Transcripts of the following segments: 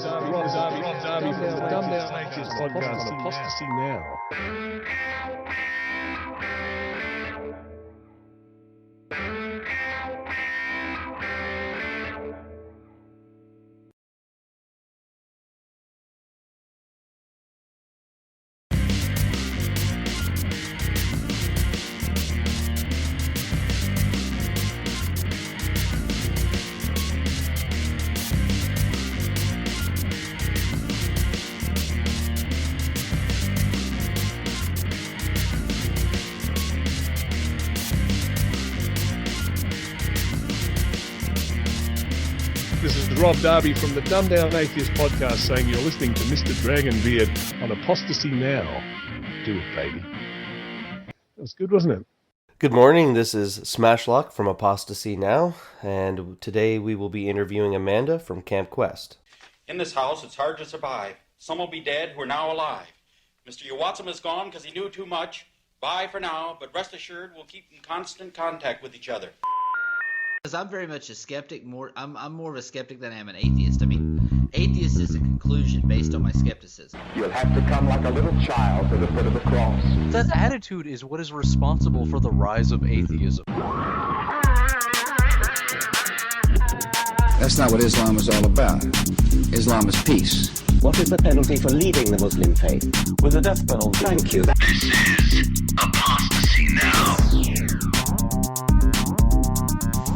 podcast on Apostasy now. This is Rob Darby from the Dumb Down Atheist podcast saying you're listening to Mr. Dragonbeard on Apostasy now. Do it, baby. That was good, wasn't it? Good morning, this is Smashlock from Apostasy Now, and today we will be interviewing Amanda from Camp Quest. In this house, it's hard to survive. Some will be dead who are now alive. Mr. Uwatsum is gone because he knew too much. Bye for now, but rest assured we'll keep in constant contact with each other. Because I'm very much a skeptic. I'm more of a skeptic than I am an atheist. I mean, atheist is a conclusion based on my skepticism. You'll have to come like a little child to the foot of the cross. That attitude is what is responsible for the rise of atheism. That's not what Islam is all about. Islam is peace. What is the penalty for leaving the Muslim faith? With the death penalty. Thank you. This is Apostasy Now.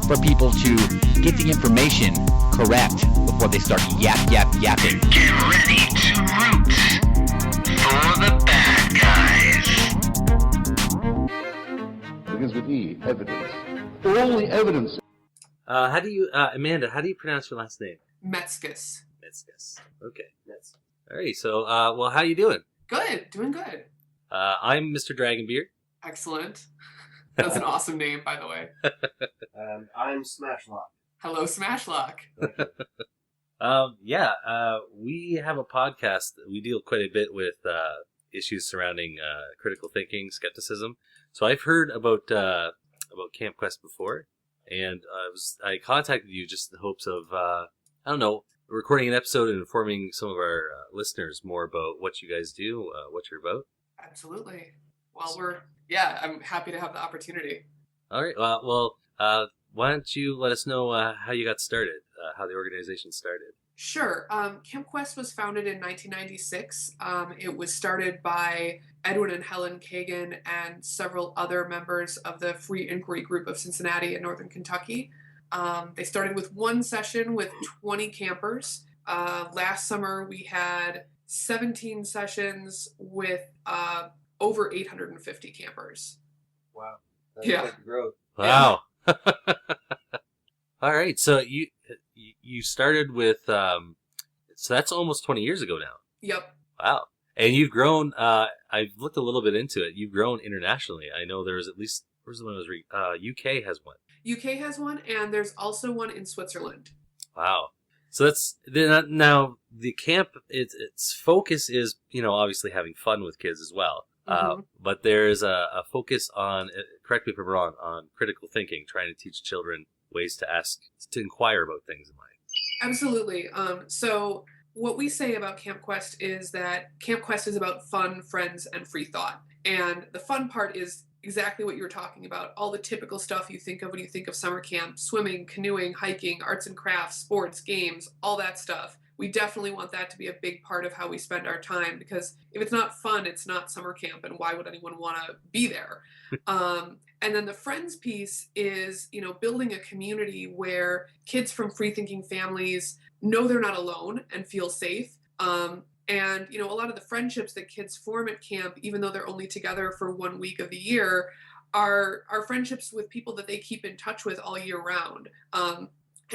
For people to get the information correct before they start yapping. Get ready to root for the bad guys. Begins with E, evidence. All the evidence. How do you, Amanda, how do you pronounce your last name? Metskas. Metskas. Okay, Mets. All right, so, well, how you doing? Good, doing good. I'm Mr. Dragonbeard. Excellent. That's an awesome name, by the way. I'm Smashlock. Hello, Smashlock. We have a podcast. We deal quite a bit with issues surrounding critical thinking, skepticism. So I've heard about Camp Quest before, and I contacted you just in the hopes of recording an episode and informing some of our listeners more about what you guys do, what you're about. Absolutely. Well, I'm happy to have the opportunity. All right. Well, why don't you let us know how you got started, how the organization started? Sure. Camp Quest was founded in 1996. It was started by Edwin and Helen Kagan and several other members of the Free Inquiry Group of Cincinnati in Northern Kentucky. They started with one session with 20 campers. Last summer, we had 17 sessions with over 850 campers. Wow. Yeah. Growth. Wow. All right. So you started with so that's almost 20 years ago now. Yep. Wow. And you've grown. I've looked a little bit into it. You've grown internationally. I know there's at least where's the one I was reading? UK has one. UK has one, and there's also one in Switzerland. Wow. So that's now the camp. Its focus is obviously having fun with kids as well. But there's a focus on, correct me if I'm wrong, on critical thinking, trying to teach children ways to inquire about things in life. Absolutely. So what we say about Camp Quest is that Camp Quest is about fun, friends, and free thought. And the fun part is exactly what you were talking about, all the typical stuff you think of when you think of summer camp: swimming, canoeing, hiking, arts and crafts, sports, games, all that stuff. We definitely want that to be a big part of how we spend our time, because if it's not fun, it's not summer camp, and why would anyone want to be there? And then the friends piece is, building a community where kids from free-thinking families know they're not alone and feel safe. And, a lot of the friendships that kids form at camp, even though they're only together for 1 week of the year, are friendships with people that they keep in touch with all year round. And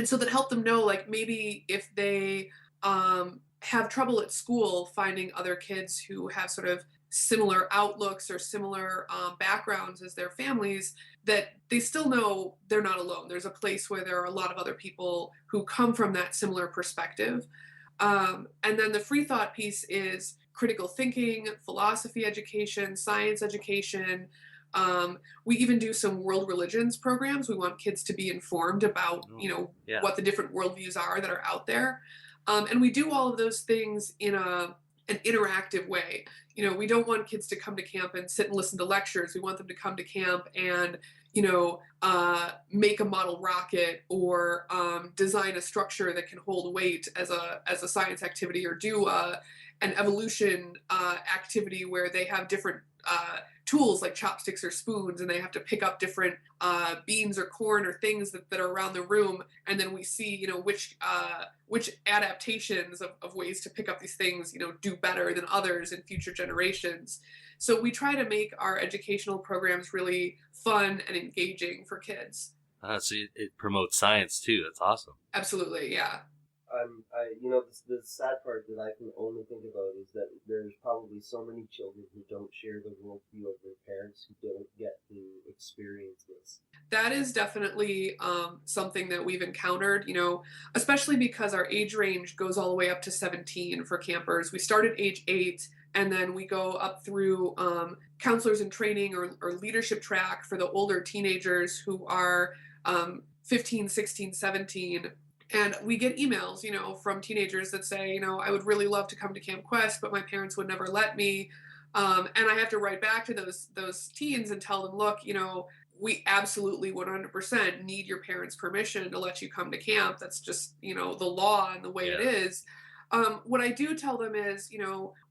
so that help them know, like, maybe if they have trouble at school finding other kids who have sort of similar outlooks or similar backgrounds as their families, that they still know they're not alone. There's a place where there are a lot of other people who come from that similar perspective. And then the free thought piece is critical thinking, philosophy education, science education. We even do some world religions programs. We want kids to be informed about, what the different worldviews are that are out there. And we do all of those things in an interactive way. You know, we don't want kids to come to camp and sit and listen to lectures. We want them to come to camp and, make a model rocket or design a structure that can hold weight as a science activity, or do an evolution activity where they have different tools like chopsticks or spoons, and they have to pick up different beans or corn or things that are around the room, and then we see which adaptations of ways to pick up these things do better than others in future generations. So we try to make our educational programs really fun and engaging for kids. So it promotes science too. That's awesome. Absolutely, yeah. The sad part that I can only think about is that there's probably so many children who don't share the worldview of their parents, who don't get to experience this. That is definitely something that we've encountered, especially because our age range goes all the way up to 17 for campers. We start at age 8, and then we go up through counselors in training or leadership track for the older teenagers who are 15, 16, 17. And we get emails, from teenagers that say, I would really love to come to Camp Quest, but my parents would never let me. And I have to write back to those teens and tell them, look, we absolutely 100% need your parents' permission to let you come to camp. That's just, the law and the way it is. What I do tell them is,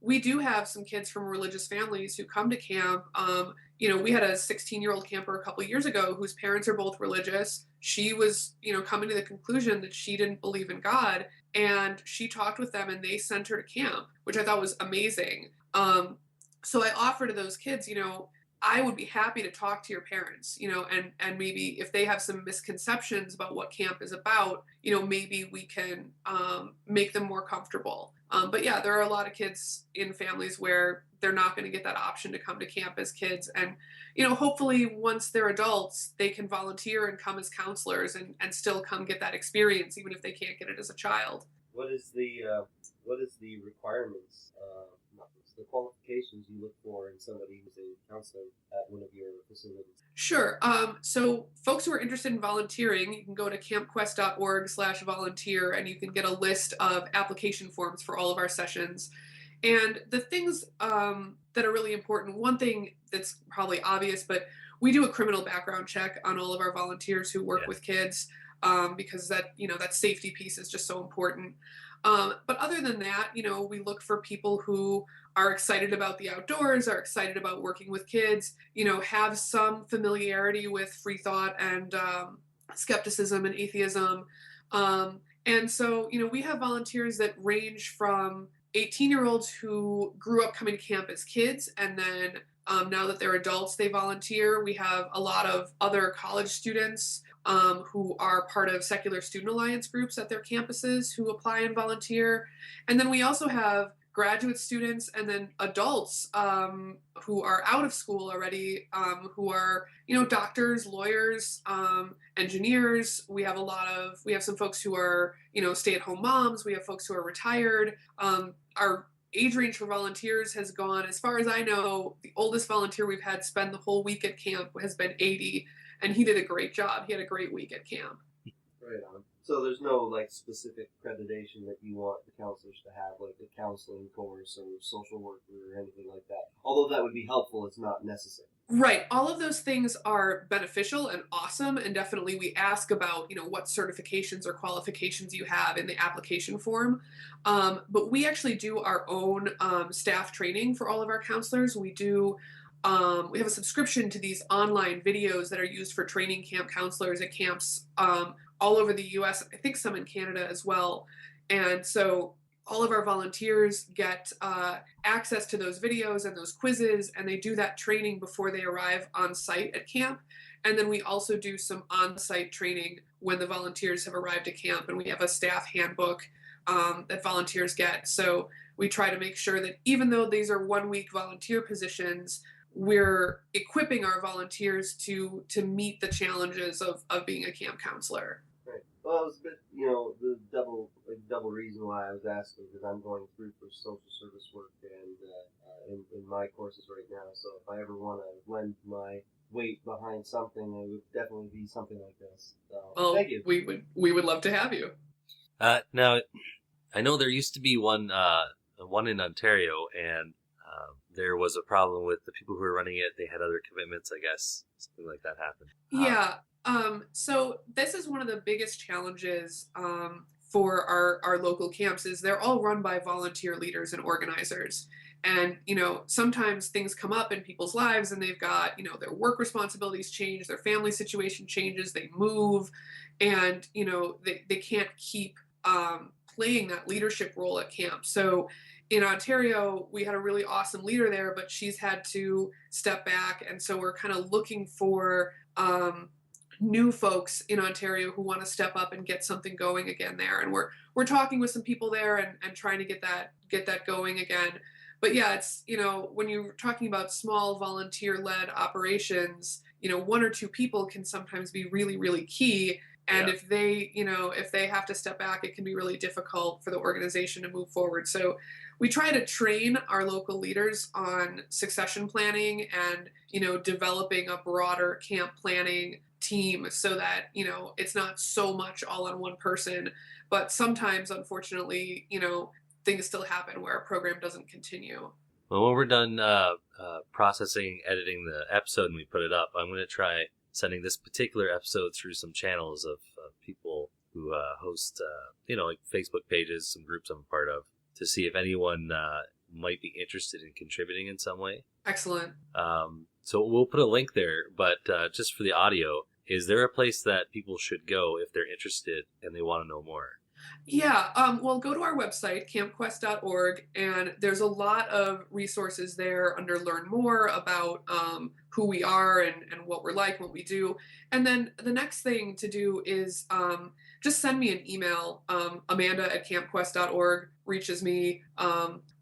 we do have some kids from religious families who come to camp. We had a 16-year-old camper a couple of years ago whose parents are both religious. She was, coming to the conclusion that she didn't believe in God, and she talked with them and they sent her to camp, which I thought was amazing. So I offer to those kids, I would be happy to talk to your parents, and maybe if they have some misconceptions about what camp is about, maybe we can make them more comfortable. But yeah, there are a lot of kids in families where they're not going to get that option to come to camp as kids. And, hopefully once they're adults, they can volunteer and come as counselors and still come get that experience, even if they can't get it as a child. What is the requirements, the qualifications you look for in somebody who's a counselor at one of your facilities? Sure. So folks who are interested in volunteering, you can go to campquest.org/volunteer, and you can get a list of application forms for all of our sessions. And the things that are really important, one thing that's probably obvious, but we do a criminal background check on all of our volunteers who work with kids, because that safety piece is just so important. But other than that, we look for people who are excited about the outdoors, are excited about working with kids, have some familiarity with free thought and skepticism and atheism. And so, we have volunteers that range from 18-year-olds who grew up coming to camp as kids, and then now that they're adults, they volunteer. We have a lot of other college students who are part of secular student alliance groups at their campuses who apply and volunteer. And then we also have graduate students and then adults who are out of school already, who are, doctors, lawyers, engineers. We have some folks who are, stay-at-home moms. We have folks who are retired. Our age range for volunteers has gone, as far as I know, the oldest volunteer we've had spend the whole week at camp has been 80, and he did a great job. He had a great week at camp. Right on. So there's no specific accreditation that you want the counselors to have, like a counseling course or social worker or anything like that. Although that would be helpful, it's not necessary. Right. All of those things are beneficial and awesome, and definitely we ask about, what certifications or qualifications you have in the application form. But we actually do our own staff training for all of our counselors. We have a subscription to these online videos that are used for training camp counselors at camps all over the U.S., I think some in Canada as well. And so all of our volunteers get access to those videos and those quizzes, and they do that training before they arrive on site at camp. And then we also do some on-site training when the volunteers have arrived at camp, and we have a staff handbook that volunteers get. So we try to make sure that even though these are one-week volunteer positions, we're equipping our volunteers to meet the challenges of being a camp counselor. Right. Well, it was a bit, the double reason why I was asking, because I'm going through for social service work and in my courses right now. So if I ever want to lend my weight behind something, it would definitely be something like this. So, thank you. We would love to have you. Now, I know there used to be one in Ontario, and there was a problem with the people who were running it. They had other commitments, I guess. Something like that happened. Yeah. So this is one of the biggest challenges for our local camps is they're all run by volunteer leaders and organizers. And, sometimes things come up in people's lives and they've got, their work responsibilities change, their family situation changes, they move, and, they can't keep playing that leadership role at camp. So in Ontario, we had a really awesome leader there, but she's had to step back. And so we're kind of looking for new folks in Ontario who want to step up and get something going again there. And we're talking with some people there and trying to get that going again. But yeah, it's, when you're talking about small volunteer-led operations, one or two people can sometimes be really, really key. And if they have to step back, it can be really difficult for the organization to move forward. So we try to train our local leaders on succession planning and, developing a broader camp planning team so that, it's not so much all on one person. But sometimes, unfortunately, things still happen where a program doesn't continue. Well, when we're done processing, editing the episode and we put it up, I'm going to try sending this particular episode through some channels of people who host, like Facebook pages, some groups I'm a part of, to see if anyone might be interested in contributing in some way. Excellent. So we'll put a link there, but just for the audio, is there a place that people should go if they're interested and they want to know more? Yeah, well, go to our website, campquest.org, and there's a lot of resources there under Learn More about who we are and what we're like, what we do. And then the next thing to do is just send me an email. Amanda@campquest.org reaches me,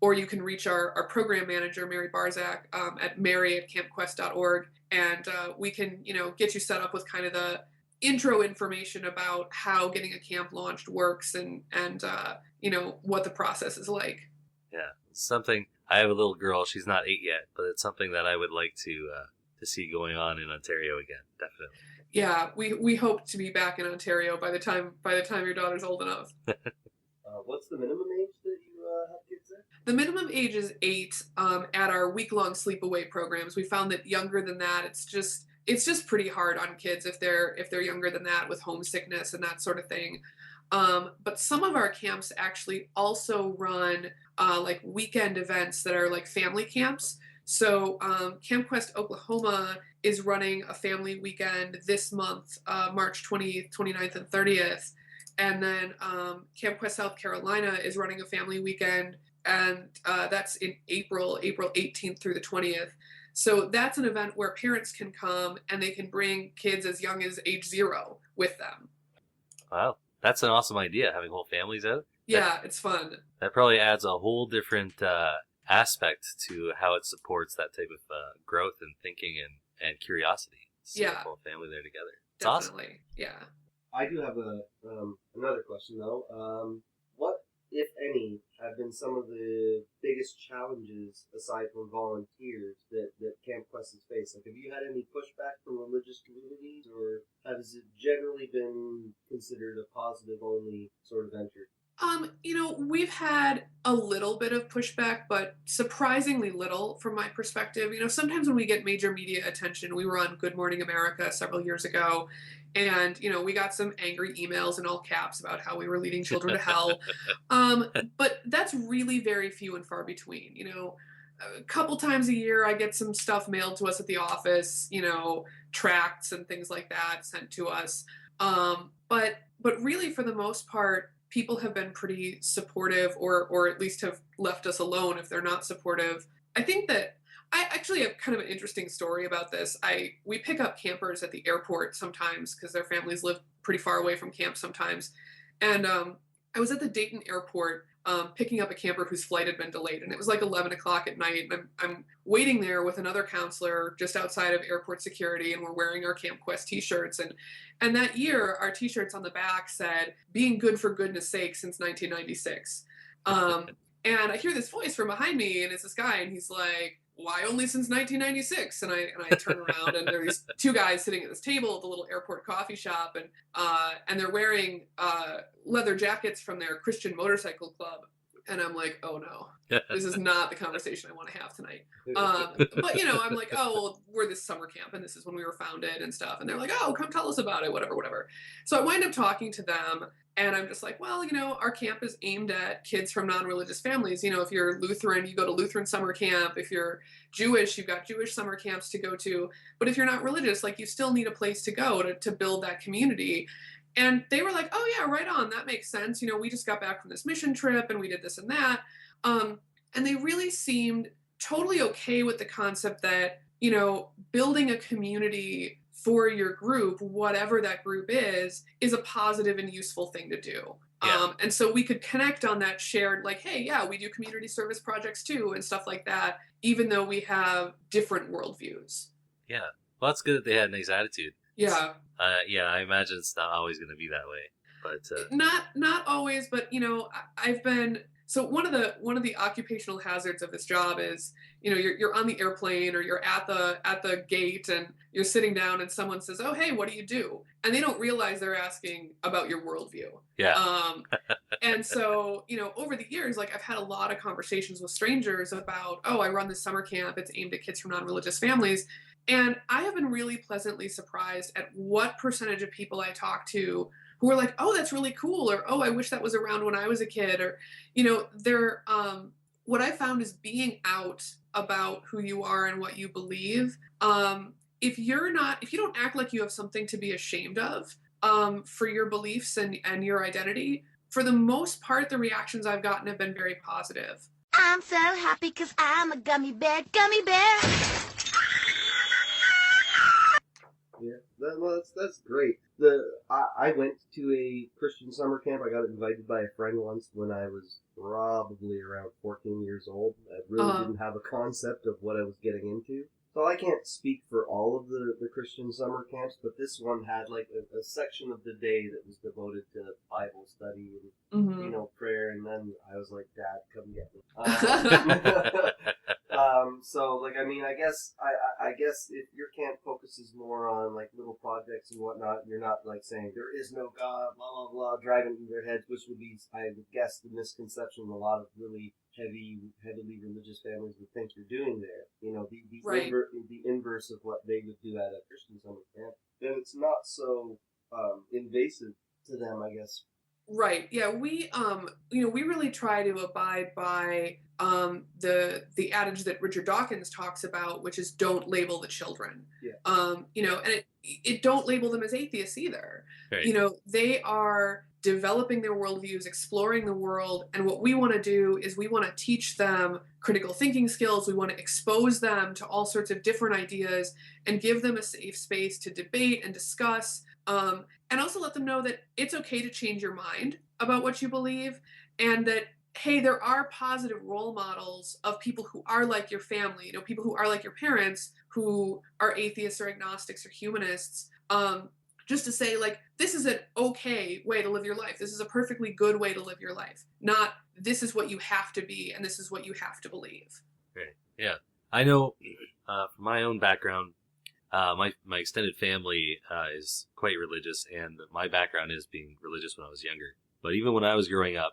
or you can reach our program manager, Mary Barzak, at mary@campquest.org, and we can, get you set up with kind of the intro information about how getting a camp launched works and what the process is like. Yeah, it's something. I have a little girl. She's not 8 yet, but it's something that I would like to see going on in Ontario again. Definitely. Yeah, we hope to be back in Ontario by the time your daughter's old enough. What's the minimum age that you have kids there? The minimum age is 8 at our week-long sleepaway programs. We found that younger than that, it's just pretty hard on kids if they're younger than that with homesickness and that sort of thing. But some of our camps actually also run like weekend events that are like family camps. So Camp Quest Oklahoma is running a family weekend this month, March 20th, 29th, and 30th. And then Camp Quest South Carolina is running a family weekend, and that's in April 18th through the 20th. So that's an event where parents can come and they can bring kids as young as age 0 with them. Wow, that's an awesome idea, having whole families out. Yeah, it's fun. That probably adds a whole different aspect to how it supports that type of growth and thinking and curiosity. See the whole family there together. It's definitely. Awesome. Yeah. I do have another question though. What, if any, have been some of the biggest challenges aside from volunteers that Camp Quest has faced? Like, have you had any pushback from religious communities, or has it generally been considered a positive only sort of venture? We've had a little bit of pushback, but surprisingly little from my perspective. Sometimes when we get major media attention, we were on Good Morning America several years ago, and, we got some angry emails in all caps about how we were leading children to hell. But that's really very few and far between. A couple times a year, I get some stuff mailed to us at the office, tracts and things like that sent to us. But really, for the most part, people have been pretty supportive, or at least have left us alone if they're not supportive. I think that I actually have kind of an interesting story about this. We pick up campers at the airport sometimes because their families live pretty far away from camp sometimes. And I was at the Dayton airport picking up a camper whose flight had been delayed, and it was like 11 o'clock at night, and I'm waiting there with another counselor just outside of airport security, and we're wearing our Camp Quest t-shirts, and that year our t-shirts on the back said, "Being good for goodness sake since 1996." And I hear this voice from behind me, and it's this guy, and he's like, why only since 1996? And I turn around, and there are these two guys sitting at this table at the little airport coffee shop, and they're wearing leather jackets from their Christian motorcycle club. And I'm like, oh no, this is not the conversation I want to have tonight. But I'm like, oh, well, we're this summer camp, and this is when we were founded and stuff. And they're like, oh, come tell us about it, whatever. So I wind up talking to them, and I'm just like, well, our camp is aimed at kids from non-religious families. If you're Lutheran, you go to Lutheran summer camp. If you're Jewish, you've got Jewish summer camps to go to. But if you're not religious, like, you still need a place to go to build that community. And they were like, oh yeah, right on, that makes sense. We just got back from this mission trip and we did this and that. And they really seemed totally okay with the concept that, building a community for your group, whatever that group is a positive and useful thing to do. Yeah. And so we could connect on that shared, like, hey, yeah, we do community service projects too and stuff like that, even though we have different worldviews. Yeah. Well, that's good that they had a nice attitude. Yeah. I imagine it's not always going to be that way, but not always. But I've been so one of the occupational hazards of this job is you're on the airplane or you're at the gate and you're sitting down and someone says, oh hey, what do you do? And they don't realize they're asking about your worldview. Yeah. And so over the years, like, I've had a lot of conversations with strangers about, oh, I run this summer camp. It's aimed at kids from non-religious families. And I have been really pleasantly surprised at what percentage of people I talk to who are like, oh, that's really cool, or oh, I wish that was around when I was a kid, or they're what I found is being out about who you are and what you believe. If you don't act like you have something to be ashamed of for your beliefs and your identity, for the most part, the reactions I've gotten have been very positive. I'm so happy because I'm a gummy bear. Yeah, that's great. I went to a Christian summer camp. I got invited by a friend once when I was probably around 14 years old. I really didn't have a concept of what I was getting into. So I can't speak for all of the Christian summer camps, but this one had like a section of the day that was devoted to Bible study and prayer. And then I was like, Dad, come get me. So like, I mean, I guess if your camp focuses more on like little projects and whatnot, you're not like saying there is no God, blah blah blah, driving in their heads, which would be, I would guess, the misconception a lot of really heavily religious families would think you're doing there. The right. The inverse of what they would do at a Christian summer camp. Then it's not so invasive to them, I guess. Right. Yeah. We we really try to abide by the adage that Richard Dawkins talks about, which is don't label the children. Yeah. And it don't label them as atheists either. Right. They are developing their worldviews, exploring the world, and what we want to do is we want to teach them critical thinking skills. We want to expose them to all sorts of different ideas and give them a safe space to debate and discuss. And also let them know that it's okay to change your mind about what you believe, and that, hey, there are positive role models of people who are like your family, people who are like your parents, who are atheists or agnostics or humanists, just to say, like, this is an okay way to live your life. This is a perfectly good way to live your life. Not, this is what you have to be and this is what you have to believe. Right. Yeah. I know from my own background, my extended family is quite religious, and my background is being religious when I was younger. But even when I was growing up,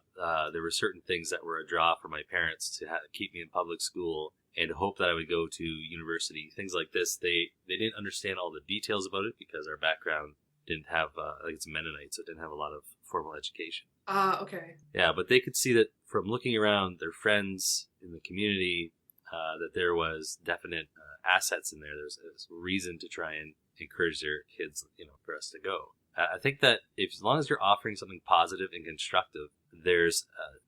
there were certain things that were a draw for my parents to keep me in public school and to hope that I would go to university. Things like this, they didn't understand all the details about it because our background didn't have, like, it's Mennonite, so it didn't have a lot of formal education. Okay. Yeah, but they could see that from looking around their friends in the community, that there was definite assets in there. There's a reason to try and encourage their kids, for us to go. I think that as long as you're offering something positive and constructive,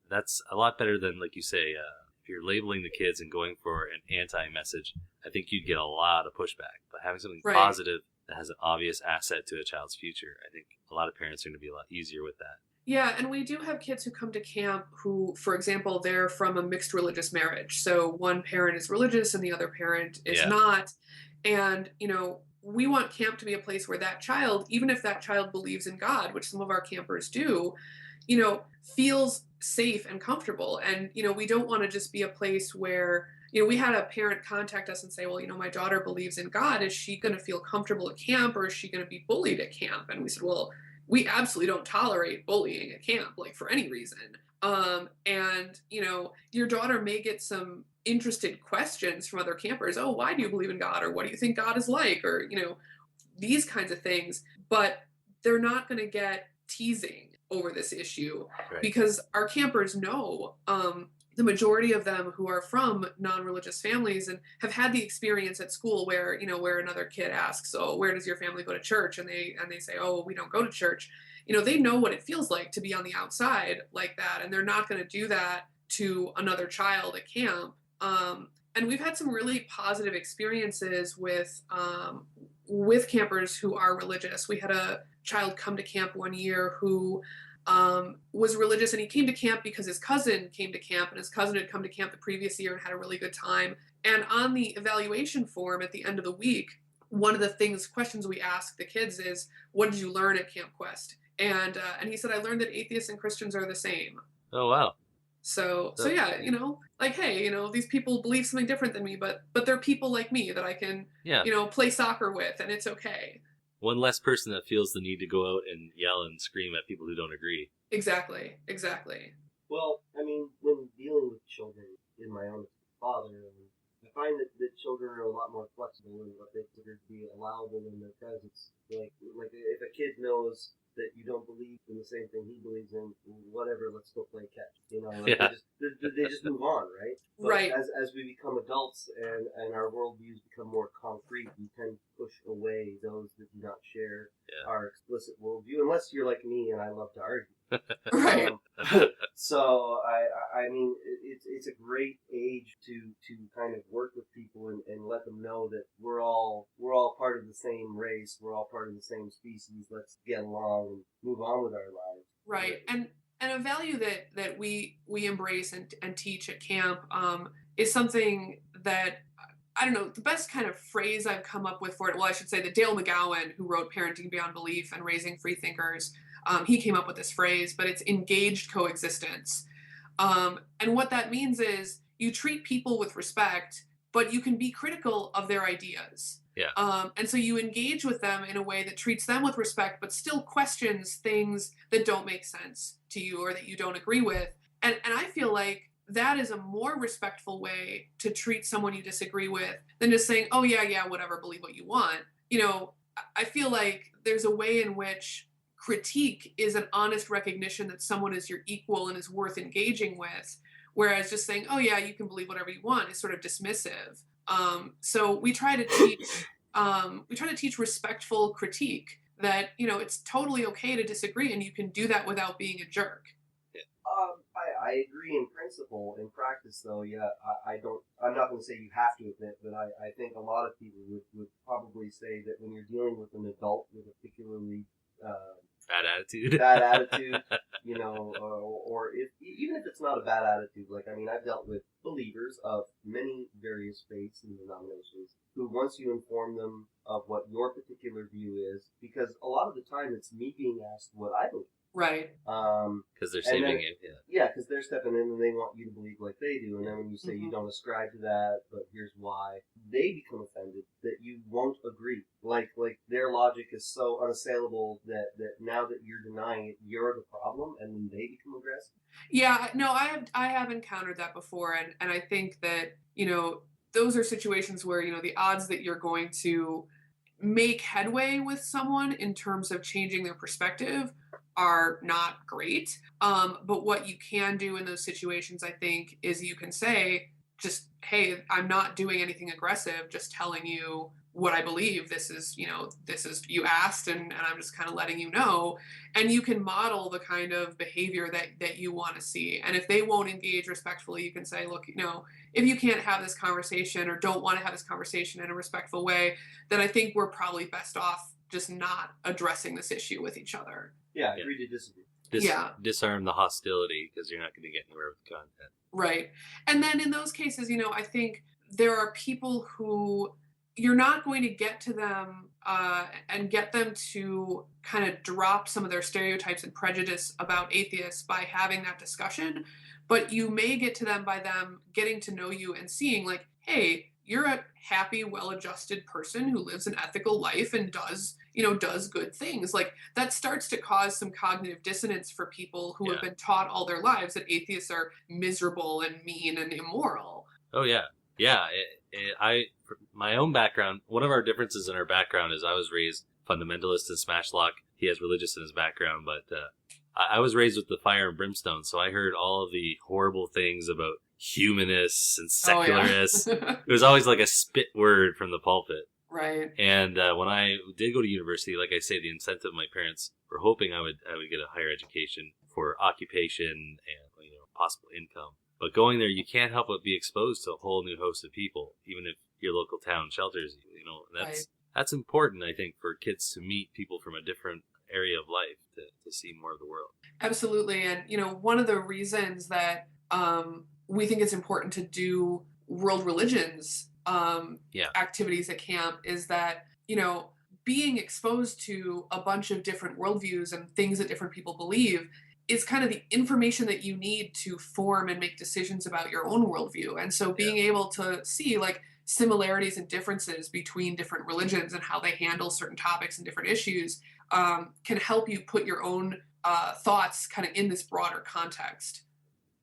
that's a lot better than, like you say, if you're labeling the kids and going for an anti-message. I think you'd get a lot of pushback. But having something right. positive that has an obvious asset to a child's future, I think a lot of parents are going to be a lot easier with that. Yeah, and we do have kids who come to camp who, for example, they're from a mixed religious marriage. So one parent is religious and the other parent is not. And, we want camp to be a place where that child, even if that child believes in God, which some of our campers do, feels safe and comfortable. And, we don't want to just be a place where, we had a parent contact us and say, well, my daughter believes in God. Is she going to feel comfortable at camp, or is she going to be bullied at camp? And we said, well, we absolutely don't tolerate bullying at camp, like for any reason. And, your daughter may get some interested questions from other campers. Oh, why do you believe in God? Or what do you think God is like? Or, these kinds of things. But they're not going to get teasing over this issue, right? Because our campers know, the majority of them who are from non-religious families and have had the experience at school where, where another kid asks, oh, where does your family go to church? And they say, oh, we don't go to church. They know what it feels like to be on the outside like that. And they're not going to do that to another child at camp. And we've had some really positive experiences with campers who are religious. We had a child come to camp one year who was religious, and he came to camp because his cousin came to camp, and his cousin had come to camp the previous year and had a really good time. And on the evaluation form at the end of the week, one of the questions we ask the kids is, what did you learn at Camp Quest? And he said, I learned that atheists and Christians are the same. Oh, wow. So yeah, like, hey, these people believe something different than me, but they're people like me that I can, play soccer with, and it's okay. One less person that feels the need to go out and yell and scream at people who don't agree. Exactly. Well, I mean, when dealing with children in my own father, I find that children are a lot more flexible in what they consider to be allowable in their presence. Like if a kid knows that you don't believe in the same thing he believes in, whatever, let's go play catch. They just move on, right? But right. As we become adults and our worldviews become more concrete, we tend to push away those that do not share our explicit worldview, unless you're like me and I love to argue. Right. So I mean, it's a great age to kind of work with people and let them know that we're all part of the same race, we're all part of the same species. Let's get along and move on with our lives. Right. And a value that we embrace and teach at camp is something that, I don't know, the best kind of phrase I've come up with for it. Well, I should say that Dale McGowan, who wrote Parenting Beyond Belief and Raising Free Thinkers, he came up with this phrase, but it's engaged coexistence. And what that means is you treat people with respect, but you can be critical of their ideas. Yeah. And so you engage with them in a way that treats them with respect, but still questions things that don't make sense to you or that you don't agree with. And I feel like that is a more respectful way to treat someone you disagree with than just saying, oh, yeah, whatever, believe what you want. I feel like there's a way in which critique is an honest recognition that someone is your equal and is worth engaging with, whereas just saying, oh yeah, you can believe whatever you want is sort of dismissive. So we try to teach respectful critique, that it's totally okay to disagree and you can do that without being a jerk. I agree in principle. In practice, though, I'm not going to say you have to admit, but I think a lot of people would probably say that when you're dealing with an adult with a particularly bad attitude, or even if it's not a bad attitude, like, I mean, I've dealt with believers of many various faiths and denominations who, once you inform them of what your particular view is, because a lot of the time it's me being asked what I believe. Right. Because they're saving it. Yeah, because they're stepping in and they want you to believe like they do. And then when you say you don't ascribe to that, but here's why, they become offended that you won't agree. Like their logic is so unassailable that now that you're denying it, you're the problem, and then they become aggressive. Yeah, no, I have encountered that before, and I think that, those are situations where, the odds that you're going to make headway with someone in terms of changing their perspective are not great. But what you can do in those situations, I think, is you can say, just, hey, I'm not doing anything aggressive, just telling you what I believe. This is you asked, and I'm just kind of letting you know. And you can model the kind of behavior that you want to see. And if they won't engage respectfully, you can say, look, if you can't have this conversation or don't want to have this conversation in a respectful way, then I think we're probably best off just not addressing this issue with each other. Yeah, agree to disagree. Disarm the hostility, because you're not going to get anywhere with the content. Right. And then in those cases, I think there are people who, you're not going to get to them and get them to kind of drop some of their stereotypes and prejudice about atheists by having that discussion, but you may get to them by them getting to know you and seeing like, hey, you're a happy, well-adjusted person who lives an ethical life and does good things. Like that starts to cause some cognitive dissonance for people who have been taught all their lives that atheists are miserable and mean and immoral. Oh yeah. Yeah. My own background, one of our differences in our background is I was raised fundamentalist and smash lock. He has religious in his background, but I was raised with the fire and brimstone. So I heard all of the horrible things about humanists and secularists. It was always like a spit word from the pulpit. Right. And when I did go to university, like I say, the incentive my parents were hoping I would get a higher education for occupation and possible income. But going there, you can't help but be exposed to a whole new host of people, even if your local town shelters you. That's important, I think, for kids to meet people from a different area of life to see more of the world. Absolutely. And, one of the reasons that we think it's important to do world religions activities at camp is that, being exposed to a bunch of different worldviews and things that different people believe is kind of the information that you need to form and make decisions about your own worldview. And so being able to see like similarities and differences between different religions and how they handle certain topics and different issues can help you put your own thoughts kind of in this broader context.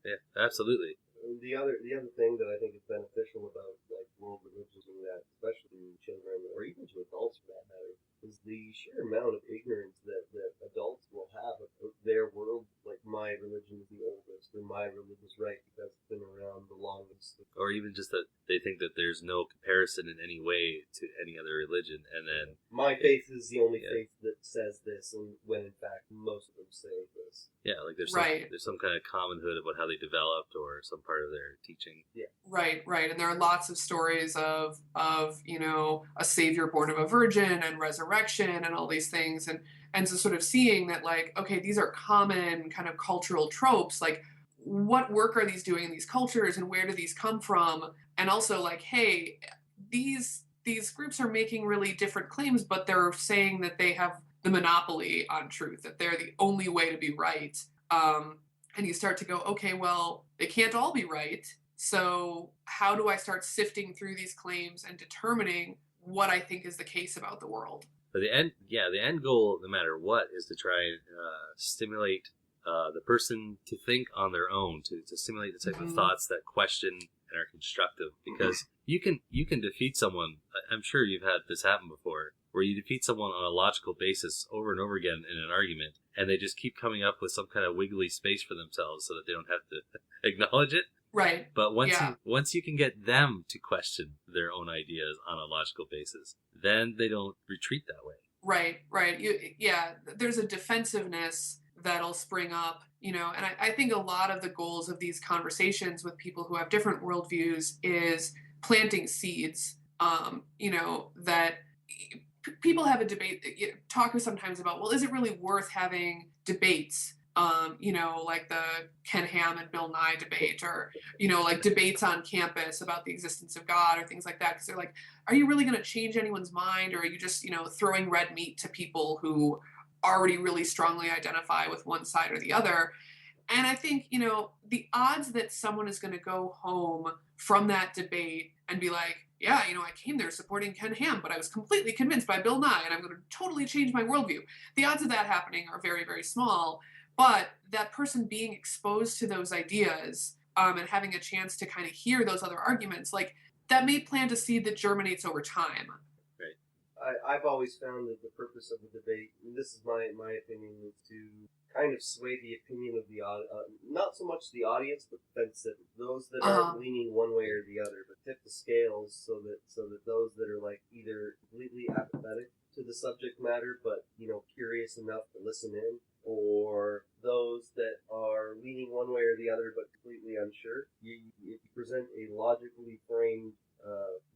Yeah, absolutely. The other thing that I think is beneficial about like world religions and that, especially children or even to adults for that matter, is the sheer amount of ignorance that adults will have about their world. Like my religion is the oldest, or my religion is right because it's been around the longest. Or even just that they think that there's no comparison in any way to any other religion, and then my faith is the only faith that says this, and when in fact most of them say this. Yeah, like there's some kind of commonhood about how they developed or some part of their teaching. Yeah. Right. And there are lots of stories of a savior born of a virgin and resurrection and all these things, and so sort of seeing that like, okay, these are common kind of cultural tropes, like what work are these doing in these cultures and where do these come from? And also like, hey, these groups are making really different claims, but they're saying that they have the monopoly on truth, that they're the only way to be right. And you start to go, okay, well, they can't all be right. So how do I start sifting through these claims and determining what I think is the case about the world? But the end goal, no matter what, is to try and stimulate the person to think on their own, to stimulate the type of thoughts that question and are constructive. Because you can defeat someone. I'm sure you've had this happen before, where you defeat someone on a logical basis over and over again in an argument, and they just keep coming up with some kind of wiggly space for themselves so that they don't have to acknowledge it. Right. But once you can get them to question their own ideas on a logical basis, then they don't retreat that way. Right. There's a defensiveness that'll spring up, and I think a lot of the goals of these conversations with people who have different worldviews is planting seeds, that people have a debate, talk sometimes about, well, is it really worth having debates? Like the Ken Ham and Bill Nye debate, or, like debates on campus about the existence of God or things like that. Because they're like, are you really going to change anyone's mind? Or are you just, throwing red meat to people who already really strongly identify with one side or the other? And I think, the odds that someone is going to go home from that debate and be like, yeah, I came there supporting Ken Ham, but I was completely convinced by Bill Nye and I'm going to totally change my worldview. The odds of that happening are very, very small. But that person being exposed to those ideas and having a chance to kind of hear those other arguments, like that may plant a seed that germinates over time. Right. I've always found that the purpose of the debate, and this is my opinion, is to kind of sway the opinion of the not so much the audience, but the fence sitters, those that aren't leaning one way or the other, but tip the scales so that those that are like either completely apathetic to the subject matter, but curious enough to listen in, or those that are leaning one way or the other but completely unsure. If you present a logically framed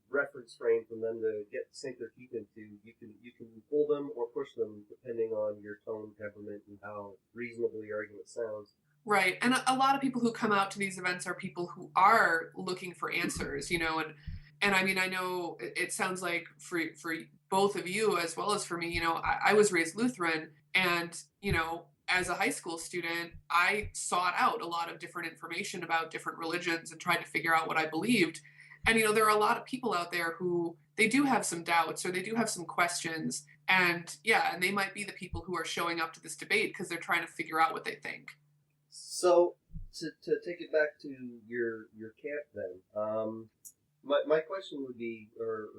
reference frame for them to sink their teeth into, you can pull them or push them depending on your tone, temperament, and how reasonable your argument sounds. Right, and a lot of people who come out to these events are people who are looking for answers, and And I mean, I know it sounds like for both of you as well as for me, you know, I was raised Lutheran, and, you know, as a high school student, I sought out a lot of different information about different religions and tried to figure out what I believed. And, you know, there are a lot of people out there who they do have some doubts or they do have some questions. And yeah, and they might be the people who are showing up to this debate because they're trying to figure out what they think. So to take it back to your camp then, my question would be, or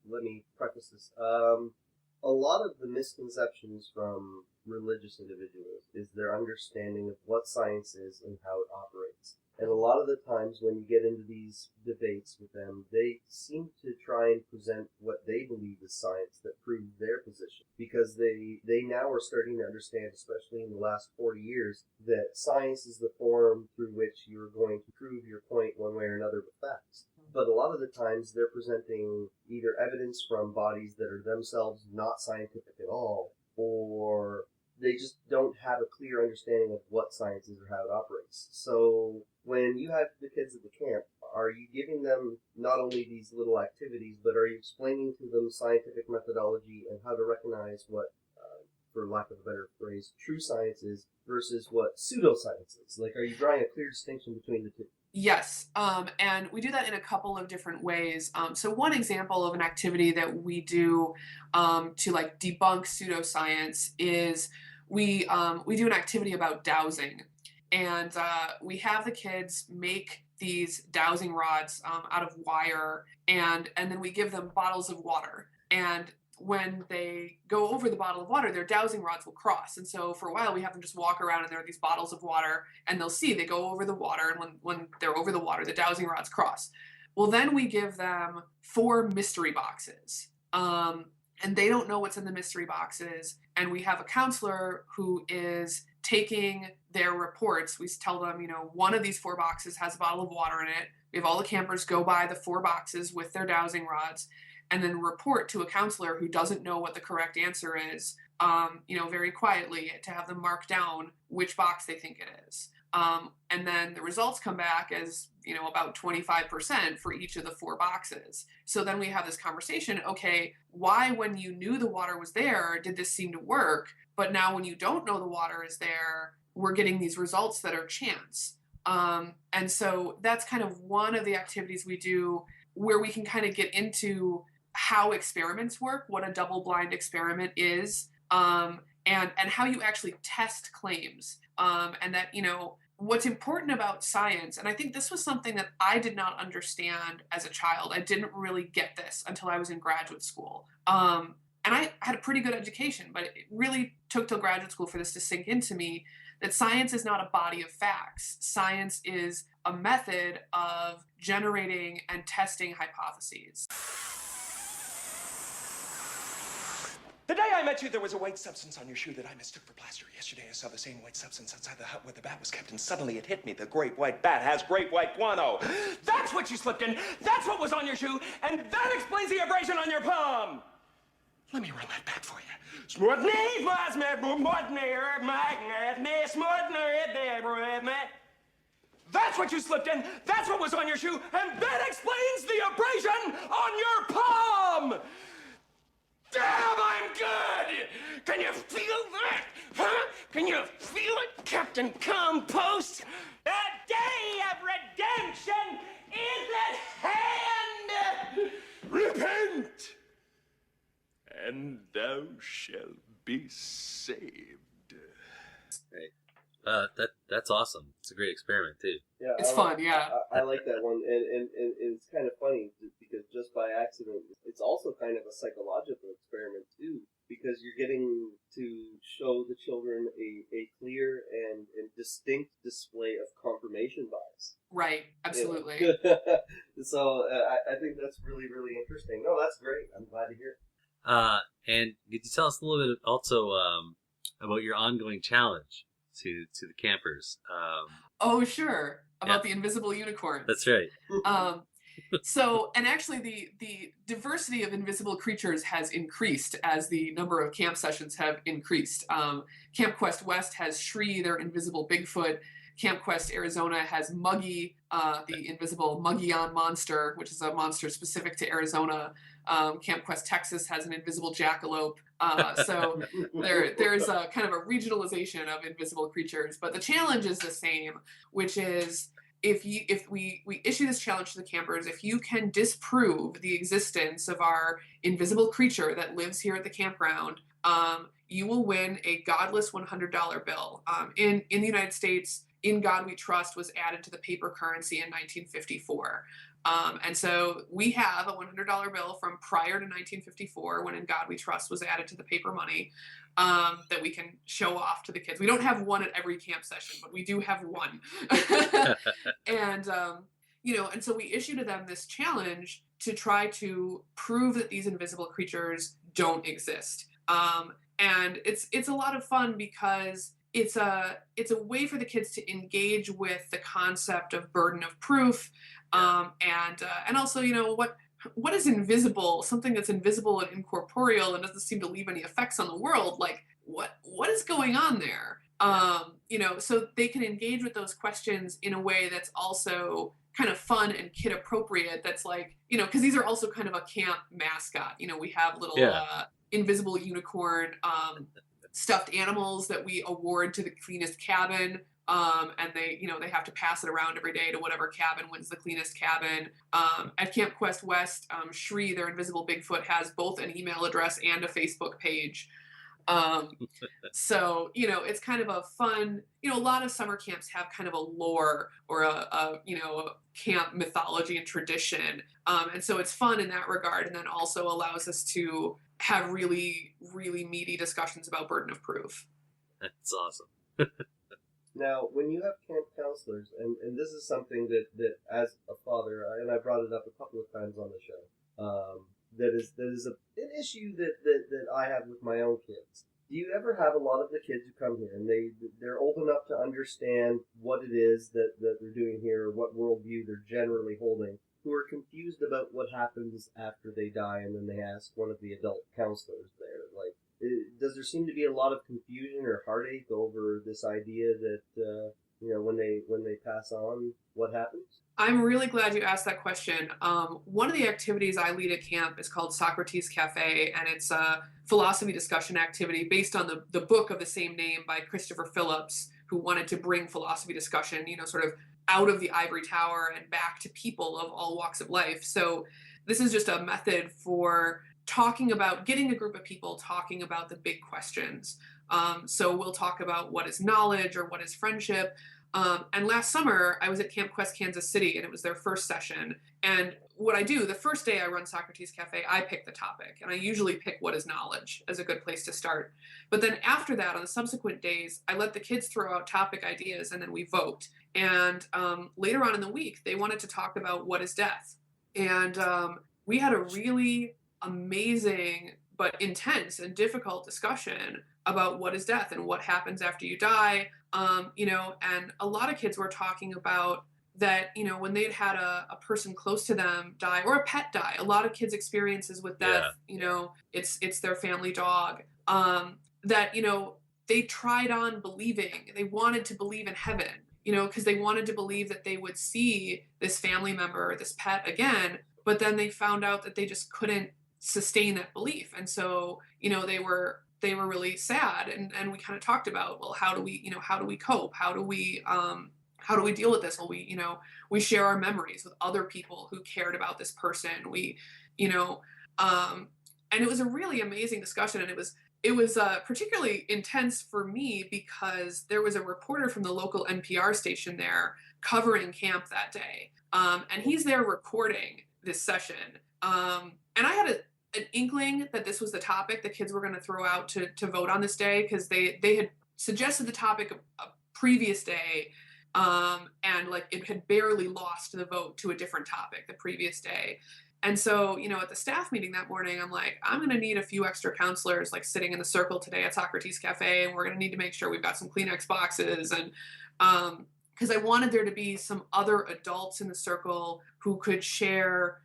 let me preface this, a lot of the misconceptions from religious individuals is their understanding of what science is and how it operates. And a lot of the times when you get into these debates with them, they seem to try and present what they believe is science that proves their position. Because they now are starting to understand, especially in the last 40 years, that science is the form through which you're going to prove your point one way or another with facts. But a lot of the times they're presenting either evidence from bodies that are themselves not scientific at all, or they just don't have a clear understanding of what science is or how it operates. So when you have the kids at the camp, are you giving them not only these little activities, but are you explaining to them scientific methodology and how to recognize what, for lack of a better phrase, true science is versus what pseudoscience is? Like, are you drawing a clear distinction between the two? Yes, and we do that in a couple of different ways. So one example of an activity that we do to like debunk pseudoscience is we do an activity about dowsing, and we have the kids make these dowsing rods out of wire, and then we give them bottles of water, and when they go over the bottle of water, their dowsing rods will cross. And so for a while, we have them just walk around and there are these bottles of water and they'll see they go over the water. And when they're over the water, the dowsing rods cross. Well, then we give them 4 mystery boxes. And they don't know what's in the mystery boxes. And we have a counselor who is taking their reports. We tell them, you know, one of these 4 boxes has a bottle of water in it. We have all the campers go by the 4 boxes with their dowsing rods, and then report to a counselor who doesn't know what the correct answer is, you know, very quietly, to have them mark down which box they think it is. And then the results come back as, you know, about 25% for each of the 4 boxes. So then we have this conversation, okay, why when you knew the water was there, did this seem to work? But now when you don't know the water is there, we're getting these results that are chance. And so that's kind of one of the activities we do where we can kind of get into how experiments work, what a double-blind experiment is, and how you actually test claims. And that, you know, what's important about science, and I think this was something that I did not understand as a child. I didn't really get this until I was in graduate school. And I had a pretty good education, but it really took till graduate school for this to sink into me, that science is not a body of facts. Science is a method of generating and testing hypotheses. The day I met you, there was a white substance on your shoe that I mistook for plaster. Yesterday, I saw the same white substance outside the hut where the bat was kept, and suddenly it hit me. The great white bat has great white guano. That's what you slipped in. That's what was on your shoe, and that explains the abrasion on your palm. Let me run that back for you. Smutney was me, Smutney, magnet, Smutney, that's what you slipped in. That's what was on your shoe, and that explains the abrasion on your palm. Damn, I'm good! Can you feel that? Huh? Can you feel it, Captain Compost? The day of redemption is at hand! Repent, and thou shalt be saved. That's awesome. It's a great experiment too. Yeah, it's fun. Yeah, I like that one, and it's kind of funny because just by accident, it's also kind of a psychological experiment too, because you're getting to show the children a clear and distinct display of confirmation bias. Right. Absolutely. Yeah. So I think that's really, really interesting. No, that's great. I'm glad to hear it. And could you tell us a little bit also about your ongoing challenge to the campers? Oh, sure. About the invisible unicorn. That's right. So, and actually the diversity of invisible creatures has increased as the number of camp sessions have increased. Camp Quest West has Shri, their invisible Bigfoot, Camp Quest Arizona has Muggy, the invisible Muggy-on monster, which is a monster specific to Arizona. Camp Quest Texas has an invisible jackalope. So there's a kind of a regionalization of invisible creatures, but the challenge is the same, which is if we issue this challenge to the campers, if you can disprove the existence of our invisible creature that lives here at the campground, you will win a godless $100 bill. In the United States, In God We Trust was added to the paper currency in 1954. And so we have a $100 bill from prior to 1954 when In God We Trust was added to the paper money that we can show off to the kids. We don't have one at every camp session, but we do have one. And, and so we issue to them this challenge to try to prove that these invisible creatures don't exist. And it's a lot of fun because it's a way for the kids to engage with the concept of burden of proof, and also, what is invisible, something that's invisible and incorporeal and doesn't seem to leave any effects on the world, like what is going on there? So they can engage with those questions in a way that's also kind of fun and kid appropriate. That's like, because these are also kind of a camp mascot. We have little invisible unicorn stuffed animals that we award to the cleanest cabin. And they have to pass it around every day to whatever cabin wins the cleanest cabin. At Camp Quest West, Shri, their invisible Bigfoot, has both an email address and a Facebook page. So, it's kind of a fun, a lot of summer camps have kind of a lore or a camp mythology and tradition. And so it's fun in that regard. And then also allows us to have really, really meaty discussions about burden of proof. That's awesome. Now, when you have camp counselors, and this is something that as a father, and I brought it up a couple of times on the show, that is an issue that I have with my own kids. Do you ever have a lot of the kids who come here and they're old enough to understand what it is that they're doing here, what worldview they're generally holding, who are confused about what happens after they die, and then they ask one of the adult counselors there, like, does there seem to be a lot of confusion or heartache over this idea that when they pass on, what happens? I'm really glad you asked that question. One of the activities I lead at camp is called Socrates Cafe, and it's a philosophy discussion activity based on the book of the same name by Christopher Phillips, who wanted to bring philosophy discussion, sort of out of the ivory tower and back to people of all walks of life. So this is just a method for getting a group of people talking about the big questions. So we'll talk about what is knowledge or what is friendship. And last summer, I was at Camp Quest Kansas City, and it was their first session. And what I do, the first day I run Socrates Cafe, I pick the topic. And I usually pick what is knowledge as a good place to start. But then after that, on the subsequent days, I let the kids throw out topic ideas, and then we vote. And later on in the week, they wanted to talk about what is death. And we had a really amazing but intense and difficult discussion about what is death and what happens after you die. And a lot of kids were talking about that, when they'd had a person close to them die or a pet die. A lot of kids' experiences with death, it's their family dog, that, they tried on believing. They wanted to believe in heaven, because they wanted to believe that they would see this family member or this pet again, but then they found out that they just couldn't sustain that belief. And so, they were really sad, and we kind of talked about, well, how do we cope? How do we deal with this? Well, we share our memories with other people who cared about this person. And it was a really amazing discussion, and it was particularly intense for me because there was a reporter from the local NPR station there covering camp that day, and he's there recording this session, and I had an inkling that this was the topic the kids were going to throw out to vote on this day, because they had suggested the topic a previous day, and like it had barely lost the vote to a different topic the previous day. And so, at the staff meeting that morning, I'm like, I'm going to need a few extra counselors like sitting in the circle today at Socrates Cafe, and we're going to need to make sure we've got some Kleenex boxes, and because I wanted there to be some other adults in the circle who could share,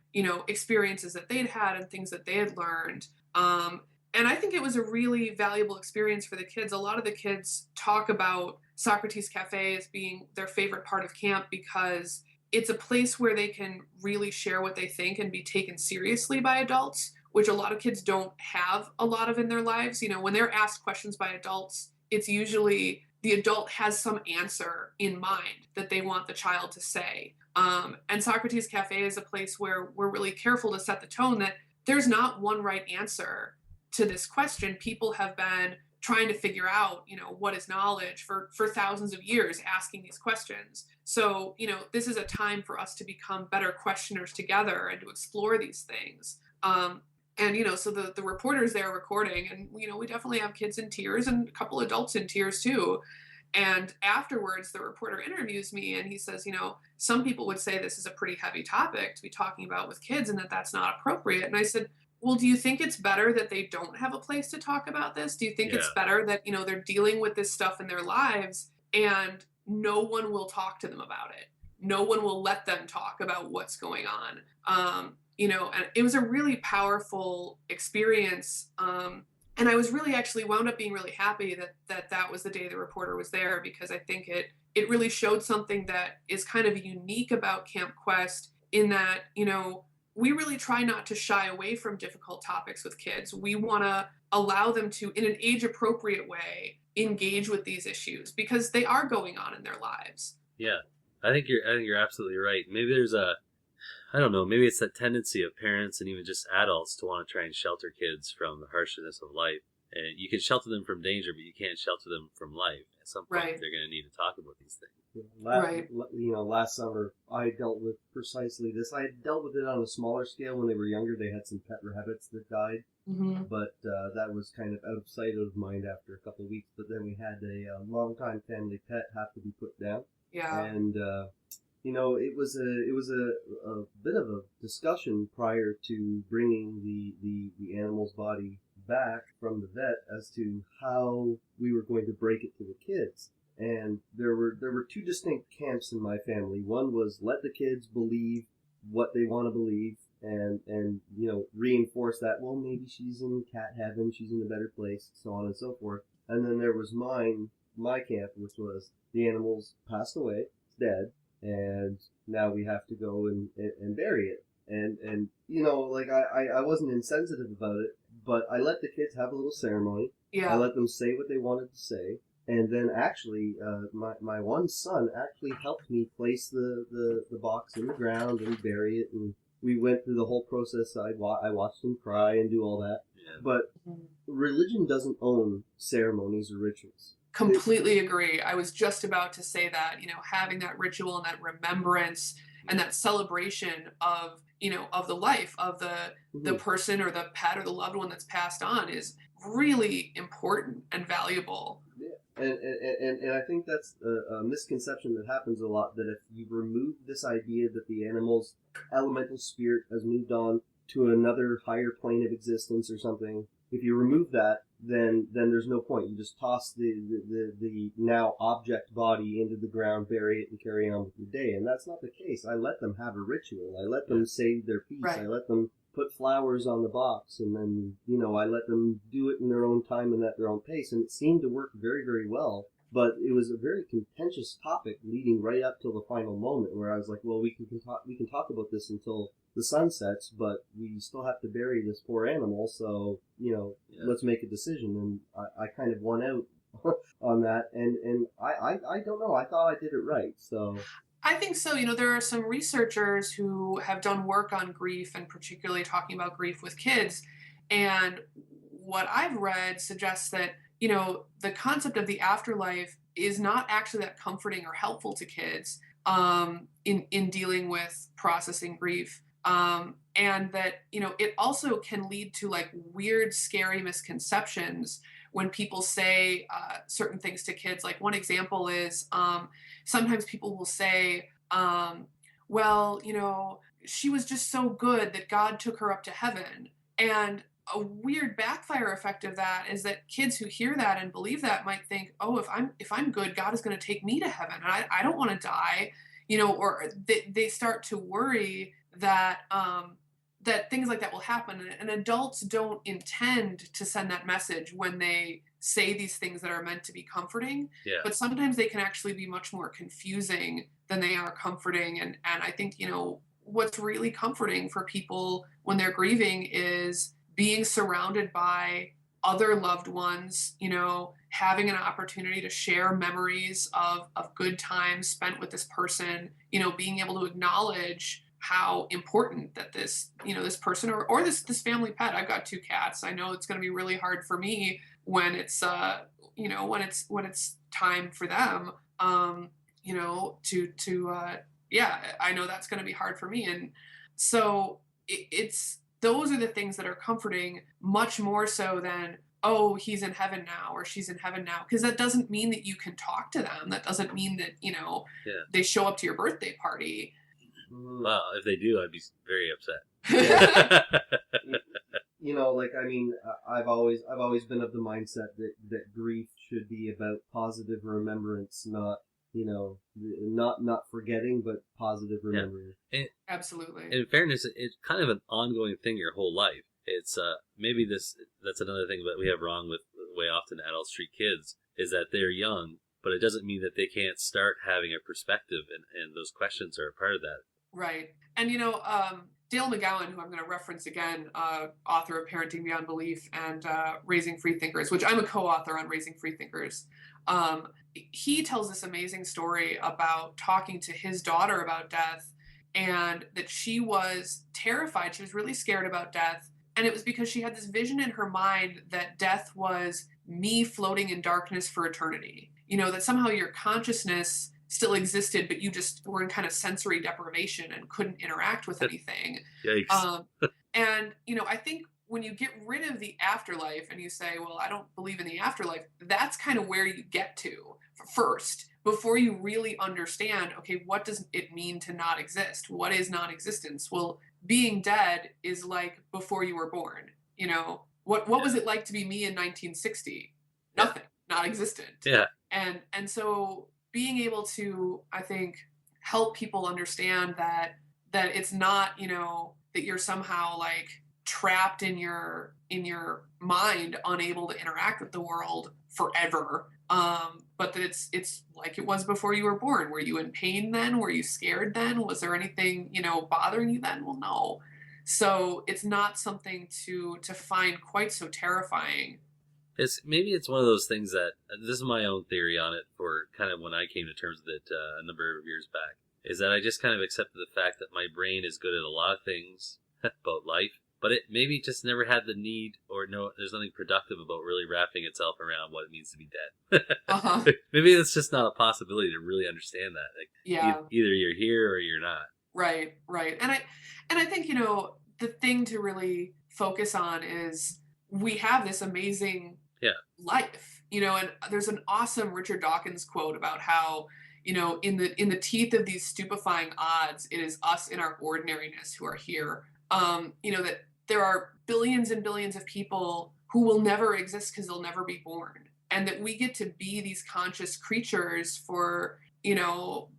experiences that they'd had and things that they had learned. And I think it was a really valuable experience for the kids. A lot of the kids talk about Socrates Cafe as being their favorite part of camp because it's a place where they can really share what they think and be taken seriously by adults, which a lot of kids don't have a lot of in their lives. You know, when they're asked questions by adults, it's usually the adult has some answer in mind that they want the child to say. And Socrates Cafe is a place where we're really careful to set the tone that there's not one right answer to this question. People have been trying to figure out, you know, what is knowledge for thousands of years, asking these questions. So, you know, this is a time for us to become better questioners together and to explore these things. And, you know, so the reporter's there recording, and, you know, we definitely have kids in tears and a couple adults in tears too. And afterwards, the reporter interviews me and he says, you know, some people would say this is a pretty heavy topic to be talking about with kids and that that's not appropriate. And I said, well, do you think it's better that they don't have a place to talk about this? Do you think it's better that, you know, they're dealing with this stuff in their lives and no one will talk to them about it? No one will let them talk about what's going on. You know, and it was a really powerful experience. And I was really actually wound up being really happy that was the day the reporter was there, because I think it really showed something that is kind of unique about Camp Quest in that, you know, we really try not to shy away from difficult topics with kids. We want to allow them to, in an age-appropriate way, engage with these issues because they are going on in their lives. Yeah, I think you're absolutely right. Maybe there's I don't know, maybe it's that tendency of parents and even just adults to want to try and shelter kids from the harshness of life. And you can shelter them from danger, but you can't shelter them from life. At some point, they're going to need to talk about these things. You know, last summer I dealt with precisely this. I dealt with it on a smaller scale when they were younger. They had some pet rabbits that died, but that was kind of out of sight, out of mind after a couple of weeks. But then we had a longtime family pet have to be put down. Yeah, and you know, it was a bit of a discussion prior to bringing the animal's body back from the vet as to how we were going to break it to the kids. And there were two distinct camps in my family. One was let the kids believe what they want to believe and you know, reinforce that, well, maybe she's in cat heaven, she's in a better place, so on and so forth. And then there was my camp, which was the animal's passed away, it's dead, and now we have to go and bury it. And you know, like I wasn't insensitive about it, but I let the kids have a little ceremony. Yeah. I let them say what they wanted to say. And then actually, my one son actually helped me place the box in the ground and bury it. And we went through the whole process. I watched him cry and do all that. Yeah. But religion doesn't own ceremonies or rituals. Completely agree. I was just about to say that, you know, having that ritual and that remembrance and that celebration of, you know, of the life of the person or the pet or the loved one that's passed on is really important and valuable. Yeah. And I think that's a misconception that happens a lot, that if you remove this idea that the animal's elemental spirit has moved on to another higher plane of existence or something, if you remove that, then there's no point. You just toss the now object body into the ground, bury it, and carry on with your day. And that's not the case. I let them have a ritual. I let them say their piece. Right. I let them put flowers on the box, and then, you know, I let them do it in their own time and at their own pace. And it seemed to work very, very well. But it was a very contentious topic leading right up till the final moment, where I was like, well, we can talk about this until the sun sets, but we still have to bury this poor animal, so, you know, let's make a decision. And I kind of won out on that, and I don't know, I thought I did it right, so. I think so. You know, there are some researchers who have done work on grief, and particularly talking about grief with kids, and what I've read suggests that, you know, the concept of the afterlife is not actually that comforting or helpful to kids in dealing with processing grief. And that, you know, it also can lead to like weird, scary misconceptions when people say certain things to kids. Like one example is sometimes people will say, well, you know, she was just so good that God took her up to heaven. And a weird backfire effect of that is that kids who hear that and believe that might think, oh, if I'm good, God is going to take me to heaven, and I don't want to die, you know, or they start to worry that that things like that will happen, and adults don't intend to send that message when they say these things that are meant to be comforting, Yeah. but sometimes they can actually be much more confusing than they are comforting. And I think, you know, what's really comforting for people when they're grieving is being surrounded by other loved ones, you know, having an opportunity to share memories of good times spent with this person, you know, being able to acknowledge how important that this, you know, this person or this family pet. I've got 2 cats. I know it's going to be really hard for me when it's you know, when it's time for them, you know, yeah, I know that's going to be hard for me. And so it's those are the things that are comforting much more so than, oh, he's in heaven now or she's in heaven now, because that doesn't mean that you can talk to them. That doesn't mean that, you know, they show up to your birthday party. Well, if they do, I'd be very upset. You know, like, I mean, I've always been of the mindset that grief should be about positive remembrance, not, you know, not forgetting, but positive remembering. And, absolutely. In fairness, it's kind of an ongoing thing your whole life. It's maybe that's another thing that we have wrong with the way often adults treat kids, is that they're young, but it doesn't mean that they can't start having a perspective, and those questions are a part of that. Right. And, you know, Dale McGowan, who I'm going to reference again, author of Parenting Beyond Belief and Raising Freethinkers, which I'm a co-author on Raising Freethinkers. He tells this amazing story about talking to his daughter about death, and that she was terrified. She was really scared about death. And it was because she had this vision in her mind that death was me floating in darkness for eternity. You know, that somehow your consciousness still existed, but you just were in kind of sensory deprivation and couldn't interact with anything. Yikes. And, you know, I think when you get rid of the afterlife and you say, well, I don't believe in the afterlife, that's kind of where you get to first, before you really understand, okay, what does it mean to not exist? What is non-existence? Well, being dead is like before you were born. You know, what was it like to be me in 1960? Nothing, not existent. Yeah. And so being able to, I think, help people understand that it's not, you know, that you're somehow like trapped in your mind, unable to interact with the world forever. But that it's like it was before you were born. Were you in pain then? Were you scared then? Was there anything, you know, bothering you then? Well, no. So it's not something to find quite so terrifying. Maybe it's one of those things that, this is my own theory on it, for kind of when I came to terms with it a number of years back, is that I just kind of accepted the fact that my brain is good at a lot of things about life, but it maybe just never had the need, or no, there's nothing productive about really wrapping itself around what it means to be dead. Maybe it's just not a possibility to really understand that. Like, either you're here or you're not. Right. And I think, you know, the thing to really focus on is we have this amazing life, you know, and there's an awesome Richard Dawkins quote about how, you know, in the teeth of these stupefying odds, it is us in our ordinariness who are here. You know, that there are billions and billions of people who will never exist because they'll never be born. And that we get to be these conscious creatures for, you know,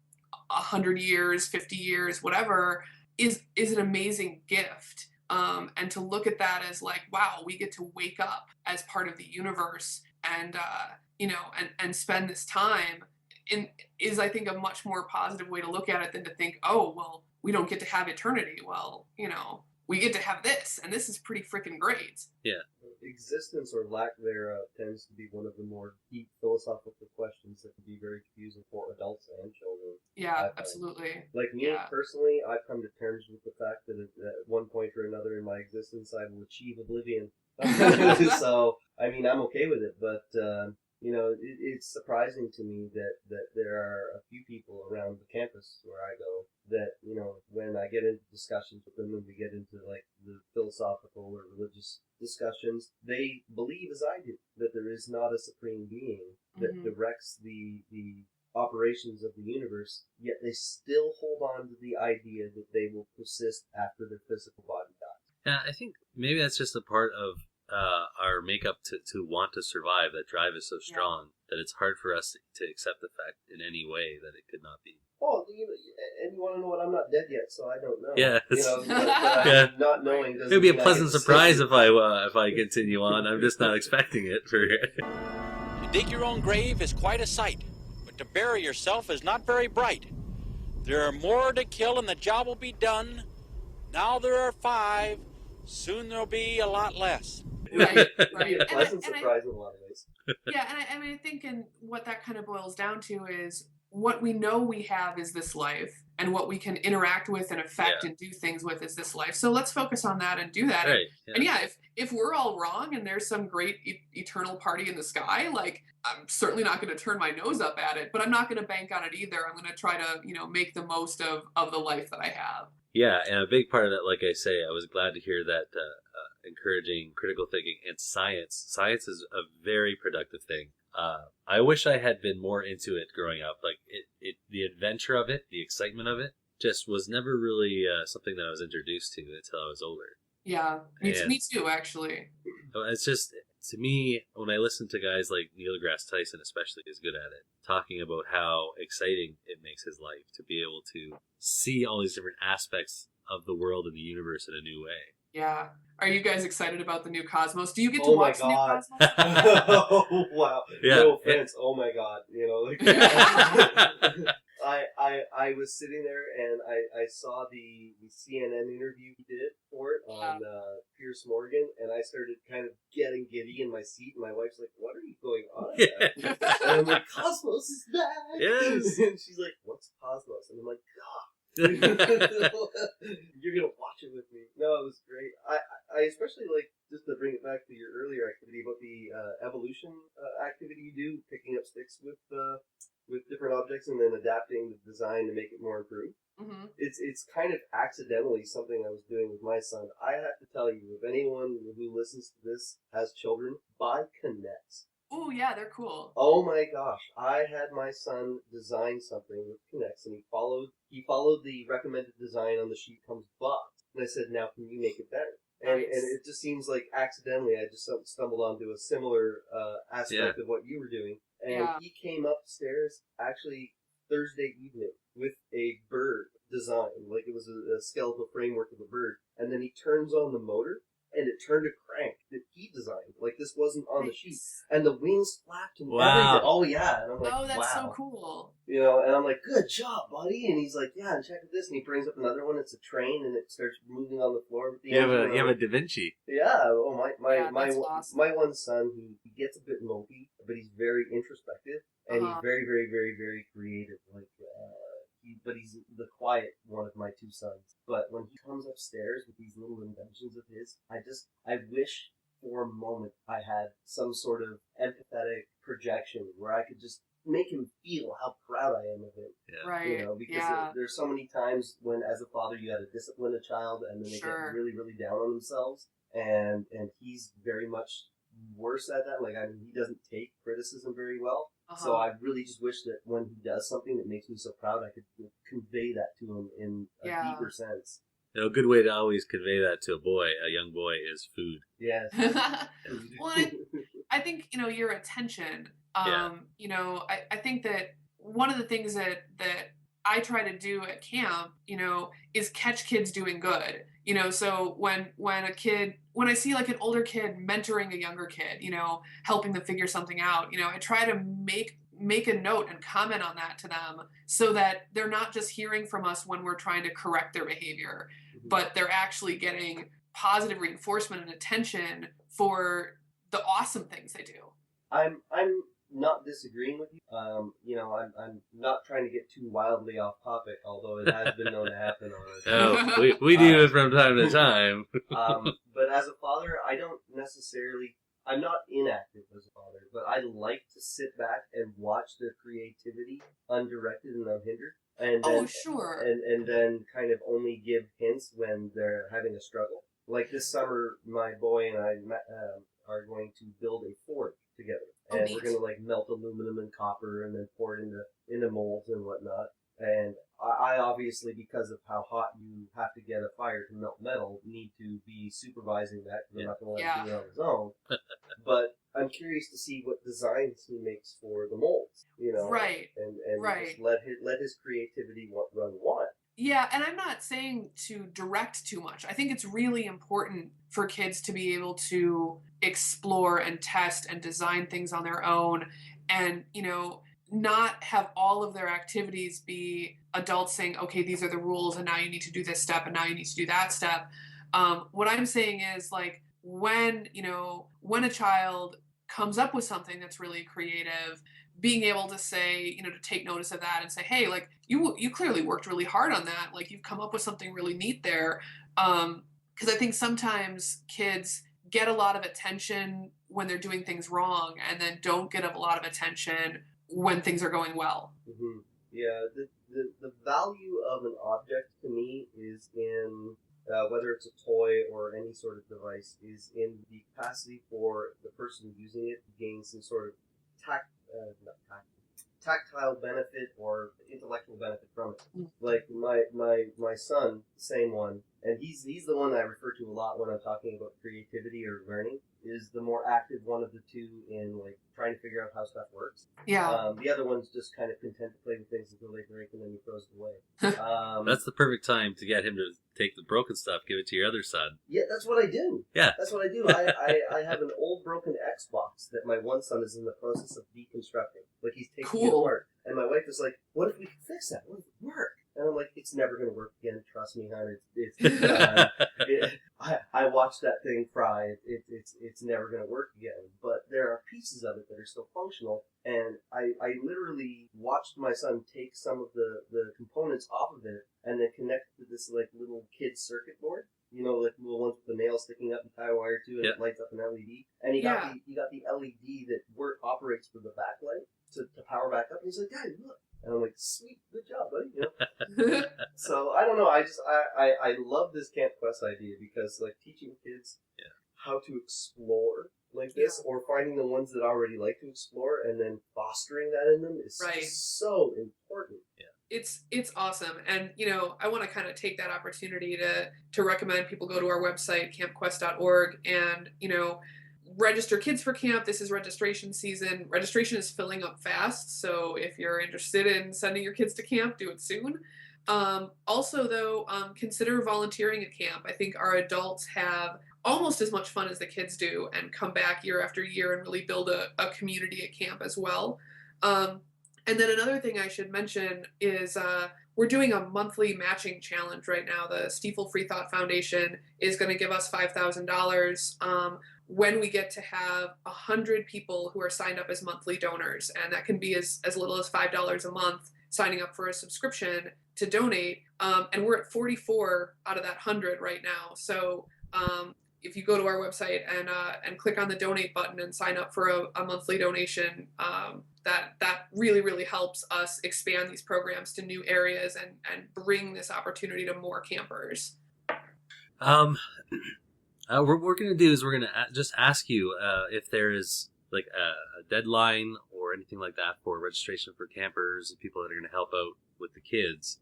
100 years, 50 years, whatever, is an amazing gift. And to look at that as like, wow, we get to wake up as part of the universe and, you know, and spend this time is, I think, a much more positive way to look at it than to think, oh, well, we don't get to have eternity. Well, you know, we get to have this, and this is pretty freaking great. Yeah. Existence or lack thereof tends to be one of the more deep philosophical questions that can be very confusing for adults and children. Yeah, absolutely. Like me, personally, I've come to terms with the fact that at one point or another in my existence, I will achieve oblivion. So, I mean, I'm okay with it, but, you know, it's surprising to me that there are a few people around the campus where I go that, you know, when I get into discussions with them and we get into, like, the philosophical or religious discussions, they believe, as I do, that there is not a supreme being that directs the operations of the universe, yet they still hold on to the idea that they will persist after their physical body dies. Yeah, I think maybe that's just a part of our makeup to want to survive. That drive is so strong that it's hard for us to accept the fact in any way that it could not be. oh, and you want to know what? I'm not dead yet, so I don't know. Yeah, but not knowing doesn't It would be a mean I pleasant get to surprise say if I continue on. I'm just not expecting it. To dig your own grave is quite a sight, but to bury yourself is not very bright. There are more to kill and the job will be done. Now there are 5, soon there'll be a lot less. Right. a pleasant surprise in a lot of ways. Yeah, and I think what that kind of boils down to is what we know we have is this life, and what we can interact with and affect and do things with is this life. So let's focus on that and do that. Right. And if we're all wrong and there's some great eternal party in the sky, like, I'm certainly not going to turn my nose up at it, but I'm not going to bank on it either. I'm going to try to, make the most of the life that I have. Yeah, and a big part of that, like I say, I was glad to hear that encouraging critical thinking and science. Science is a very productive thing. I wish I had been more into it growing up. Like the adventure of it, the excitement of it, just was never really something that I was introduced to until I was older. Yeah, me too, actually. It's just, to me, when I listen to guys like Neil deGrasse Tyson, especially, is good at it, talking about how exciting it makes his life to be able to see all these different aspects of the world and the universe in a new way. Yeah. Are you guys excited about the new Cosmos? Do you get to watch the new Cosmos? Oh, wow. Yeah. No offense. Oh my God. I was sitting there and I saw the CNN interview he did for it on Piers Morgan, and I started kind of getting giddy in my seat, and my wife's like, "What are you going on about?" And I'm like, "Cosmos is back!" Yes. And she's like, "What's Cosmos?" And I'm like, "God." You're gonna watch it with me. No, it was great. I especially like, just to bring it back to your earlier activity about the evolution activity you do, picking up sticks with different objects and then adapting the design to make it more improved. Mm-hmm. It's kind of accidentally something I was doing with my son. I have to tell you, if anyone who listens to this has children, buy Connects. Oh yeah, they're cool. Oh my gosh, I had my son design something with Connects, and he followed the recommended design on the sheet comes box. And I said, "Now can you make it better?" And it just seems like accidentally I just stumbled onto a similar aspect of what you were doing. And he came upstairs actually Thursday evening with a bird design, like it was a skeletal framework of a bird, and then he turns on the motor, and it turned a crank that he designed. Like, this wasn't on the sheet. And the wings flapped and everything. Oh, yeah. And I'm like, oh, that's wow. so cool. And I'm like, "Good job, buddy." And he's like, "Yeah, and check out this." And he brings up another one. It's a train, and it starts moving on the floor. With the you have a Da Vinci. Yeah. Oh, my awesome. my one son, he gets a bit mopey, but he's very introspective, and he's very, very, very, very creative. Like, but he's the quiet one of my two sons. But when he comes upstairs with these little inventions of his, I wish for a moment I had some sort of empathetic projection where I could just make him feel how proud I am of him. Yeah. Right. Because there's so many times when, as a father, you got to discipline a child, and then they get really, really down on themselves. And he's very much worse at that. Like, he doesn't take criticism very well. So I really just wish that when he does something that makes me so proud, I could convey that to him in a deeper sense. A good way to always convey that to a young boy, is food. Yes. Well, I think, your attention, I think that one of the things that I try to do at camp, is catch kids doing good. So when I see like an older kid mentoring a younger kid, helping them figure something out, I try to make a note and comment on that to them so that they're not just hearing from us when we're trying to correct their behavior, but they're actually getting positive reinforcement and attention for the awesome things they do. I'm not disagreeing with you. I'm not trying to get too wildly off topic, although it has been known to happen on us. Oh, we do it from time to time. But as a father, I'm not inactive as a father, but I like to sit back and watch their creativity undirected and unhindered. And then, and then kind of only give hints when they're having a struggle. Like this summer, my boy and I are going to build a forge together. And we're going to like melt aluminum and copper and then pour it into molds and whatnot. And I obviously, because of how hot you have to get a fire to melt metal, need to be supervising that because I'm not going to let him do it on his own. But I'm curious to see what designs he makes for the molds, Right. And Right. just let his creativity run wild. Yeah, and I'm not saying to direct too much. I think it's really important for kids to be able to explore and test and design things on their own and, not have all of their activities be adults saying, okay, these are the rules and now you need to do this step and now you need to do that step. What I'm saying is like when a child comes up with something that's really creative, being able to say, to take notice of that and say, hey, like you clearly worked really hard on that. Like you've come up with something really neat there. Because I think sometimes kids get a lot of attention when they're doing things wrong and then don't get a lot of attention when things are going well. Mm-hmm. Yeah, the value of an object to me is in whether it's a toy or any sort of device, is in the capacity for the person using it to gain some sort of tactile benefit or intellectual benefit from it. Like my son, same one, and he's the one that I refer to a lot when I'm talking about creativity or learning, is the more active one of the two in like trying to figure out how stuff works. Yeah. The other one's just kind of content to play with things until they break and then he throws it away. That's the perfect time to get him to take the broken stuff, give it to your other son. Yeah, that's what I do. Yeah. That's what I do. I have an old broken Xbox that my one son is in the process of deconstructing. Like he's taking it apart. And my wife is like, what if we could fix that? What if it work? And I'm like, it's never going to work again. Trust me, hon. I watched that thing fry. It's never going to work again. But there are pieces of it that are still functional. And I literally watched my son take some of the components off of it and then connect to this like little kid circuit board. Like little ones with the nails sticking up and tie a wire to it, and it lights up an LED. And he got the LED that operates for the backlight to power back up. And he's like, Dad, look. And I'm like, sweet, good job, buddy. So I don't know. I love this Camp Quest idea because like teaching kids how to explore like this, or finding the ones that already like to explore and then fostering that in them is so important. Yeah. It's awesome. And, I want to kind of take that opportunity to recommend people go to our website, campquest.org, and, register kids for camp. This is registration season. Registration is filling up fast. So if you're interested in sending your kids to camp, do it soon. Also, though, consider volunteering at camp. I think our adults have almost as much fun as the kids do and come back year after year and really build a community at camp as well. And then another thing I should mention is we're doing a monthly matching challenge right now. The Stiefel Free Thought Foundation is going to give us $5,000 when we get to have 100 people who are signed up as monthly donors. And that can be as little as $5 a month signing up for a subscription to donate. And we're at 44 out of that 100 right now. So if you go to our website and click on the donate button and sign up for a monthly donation, that really, really helps us expand these programs to new areas and bring this opportunity to more campers. What we're going to do is we're going to just ask you if there is like a deadline or anything like that for registration for campers and people that are going to help out with the kids.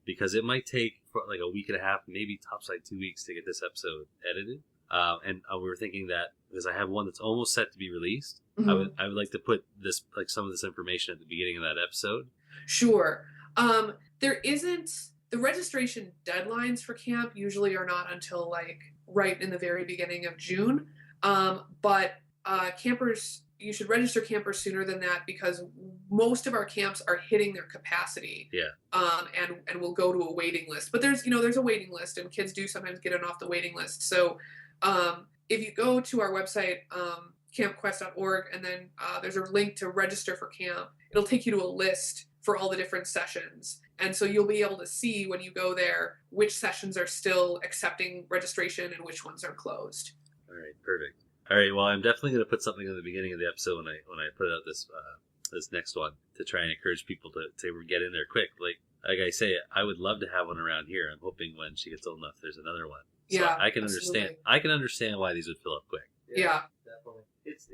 Because it might take for like a week and a half, maybe topside 2 weeks to get this episode edited. And we were thinking that because I have one that's almost set to be released, I would like to put this like some of this information at the beginning of that episode. Sure. There isn't the registration deadlines for camp usually are not until like right in the very beginning of June. But campers, you should register campers sooner than that because most of our camps are hitting their capacity. Yeah. And will go to a waiting list. But there's a waiting list, and kids do sometimes get off the waiting list. So if you go to our website, campquest.org, and then there's a link to register for camp, it'll take you to a list for all the different sessions. And so you'll be able to see when you go there which sessions are still accepting registration and which ones are closed. All right, perfect. All right, well, I'm definitely going to put something in the beginning of the episode when I put out this next one to try and encourage people to get in there quick. Like I say, I would love to have one around here. I'm hoping when she gets old enough, there's another one. So yeah, I can absolutely. understand. I can understand why these would fill up quick. Yeah, definitely. It's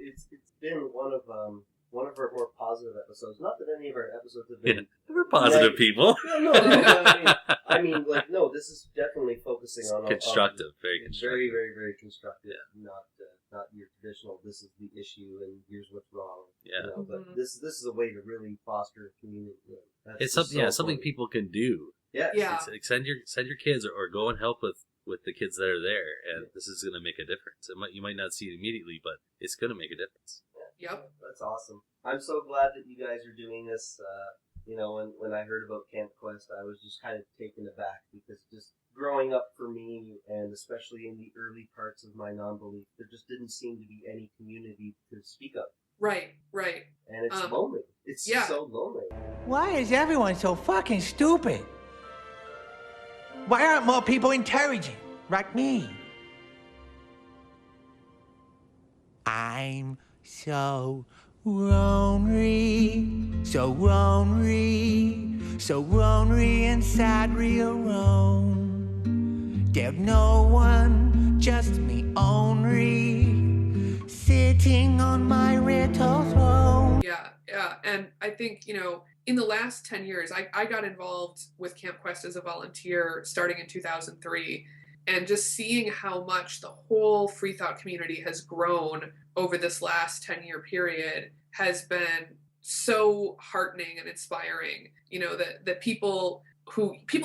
been one of our more positive episodes. Not that any of our episodes have been. Yeah, we're positive people. No. I mean, no. This is definitely focusing on constructive, very constructive, very, very, very constructive. Yeah. not your traditional, this is the issue and here's what's wrong. Yeah. You know, but this is a way to really foster a community. That's It's just something important. people can do. Yes. Yeah. It's like send your kids or go and help with the kids that are there, and this is going to make a difference. You might not see it immediately, but it's going to make a difference. Yep. That's awesome. I'm so glad that you guys are doing this. You know, when I heard about Camp Quest, I was just kind of taken aback because just growing up for me, and especially in the early parts of my non-belief, there just didn't seem to be any community to speak up. Right. And it's lonely. It's so lonely. Why is everyone so fucking stupid? Why aren't more people intelligent, like me? I'm so lonely, so lonely, so lonely and sadly alone. There's no one, just me only, sitting on my little throne. Yeah. And I think, you know, in the last 10 years, I got involved with Camp Quest as a volunteer starting in 2003. And just seeing how much the whole free thought community has grown over this last 10-year period has been so heartening and inspiring. You know, that people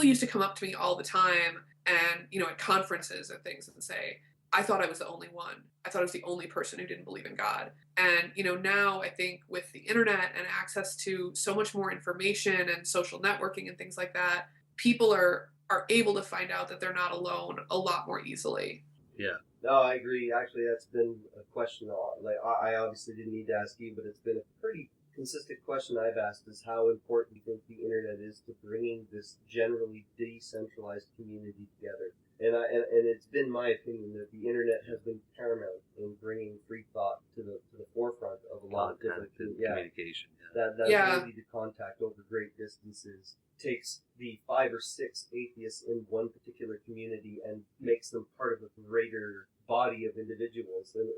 used to come up to me all the time and, you know, at conferences and things and say, I thought I was the only one. I thought I was the only person who didn't believe in God. And, you know, now I think with the internet and access to so much more information and social networking and things like that, people are able to find out that they're not alone a lot more easily. Yeah. No, I agree. Actually, that's been a question. Like I obviously didn't need to ask you, but it's been a pretty consistent question I've asked: is how important you think the internet is to bringing this generally decentralized community together. And it's been my opinion that the internet has been paramount in bringing free thought to the forefront of a lot of different communication. That ability to contact over great distances takes the 5 or 6 atheists in one particular community and makes them part of a greater body of individuals, and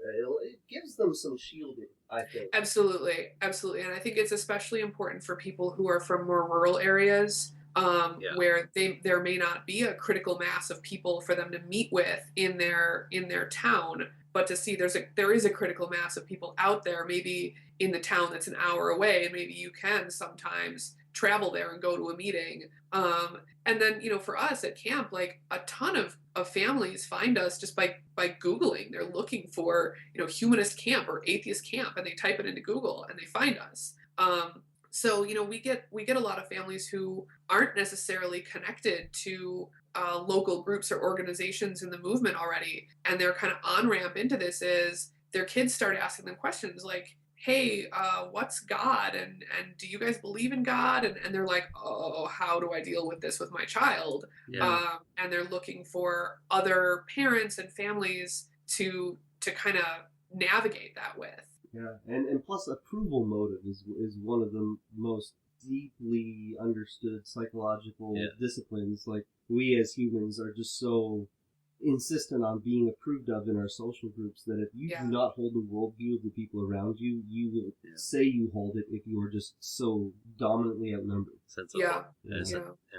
it gives them some shielding, I think. Absolutely. And I think it's especially important for people who are from more rural areas, where there may not be a critical mass of people for them to meet with in their town, but to see there is a critical mass of people out there, maybe in the town that's an hour away, and maybe you can sometimes travel there and go to a meeting. And then, you know, for us at camp, like a ton of families find us just by Googling. They're looking for, you know, humanist camp or atheist camp, and they type it into Google and they find us. So, you know, we get a lot of families who aren't necessarily connected to local groups or organizations in the movement already, and their kind of on-ramp into this is their kids start asking them questions like, hey, what's God? And do you guys believe in God? And they're like, oh, how do I deal with this with my child? Yeah. And they're looking for other parents and families to kind of navigate that with. Yeah, and plus approval motive is one of the most deeply understood psychological disciplines. Like, we as humans are just so insistent on being approved of in our social groups that if you do not hold the worldview of the people around you, you will say you hold it if you are just so dominantly outnumbered. And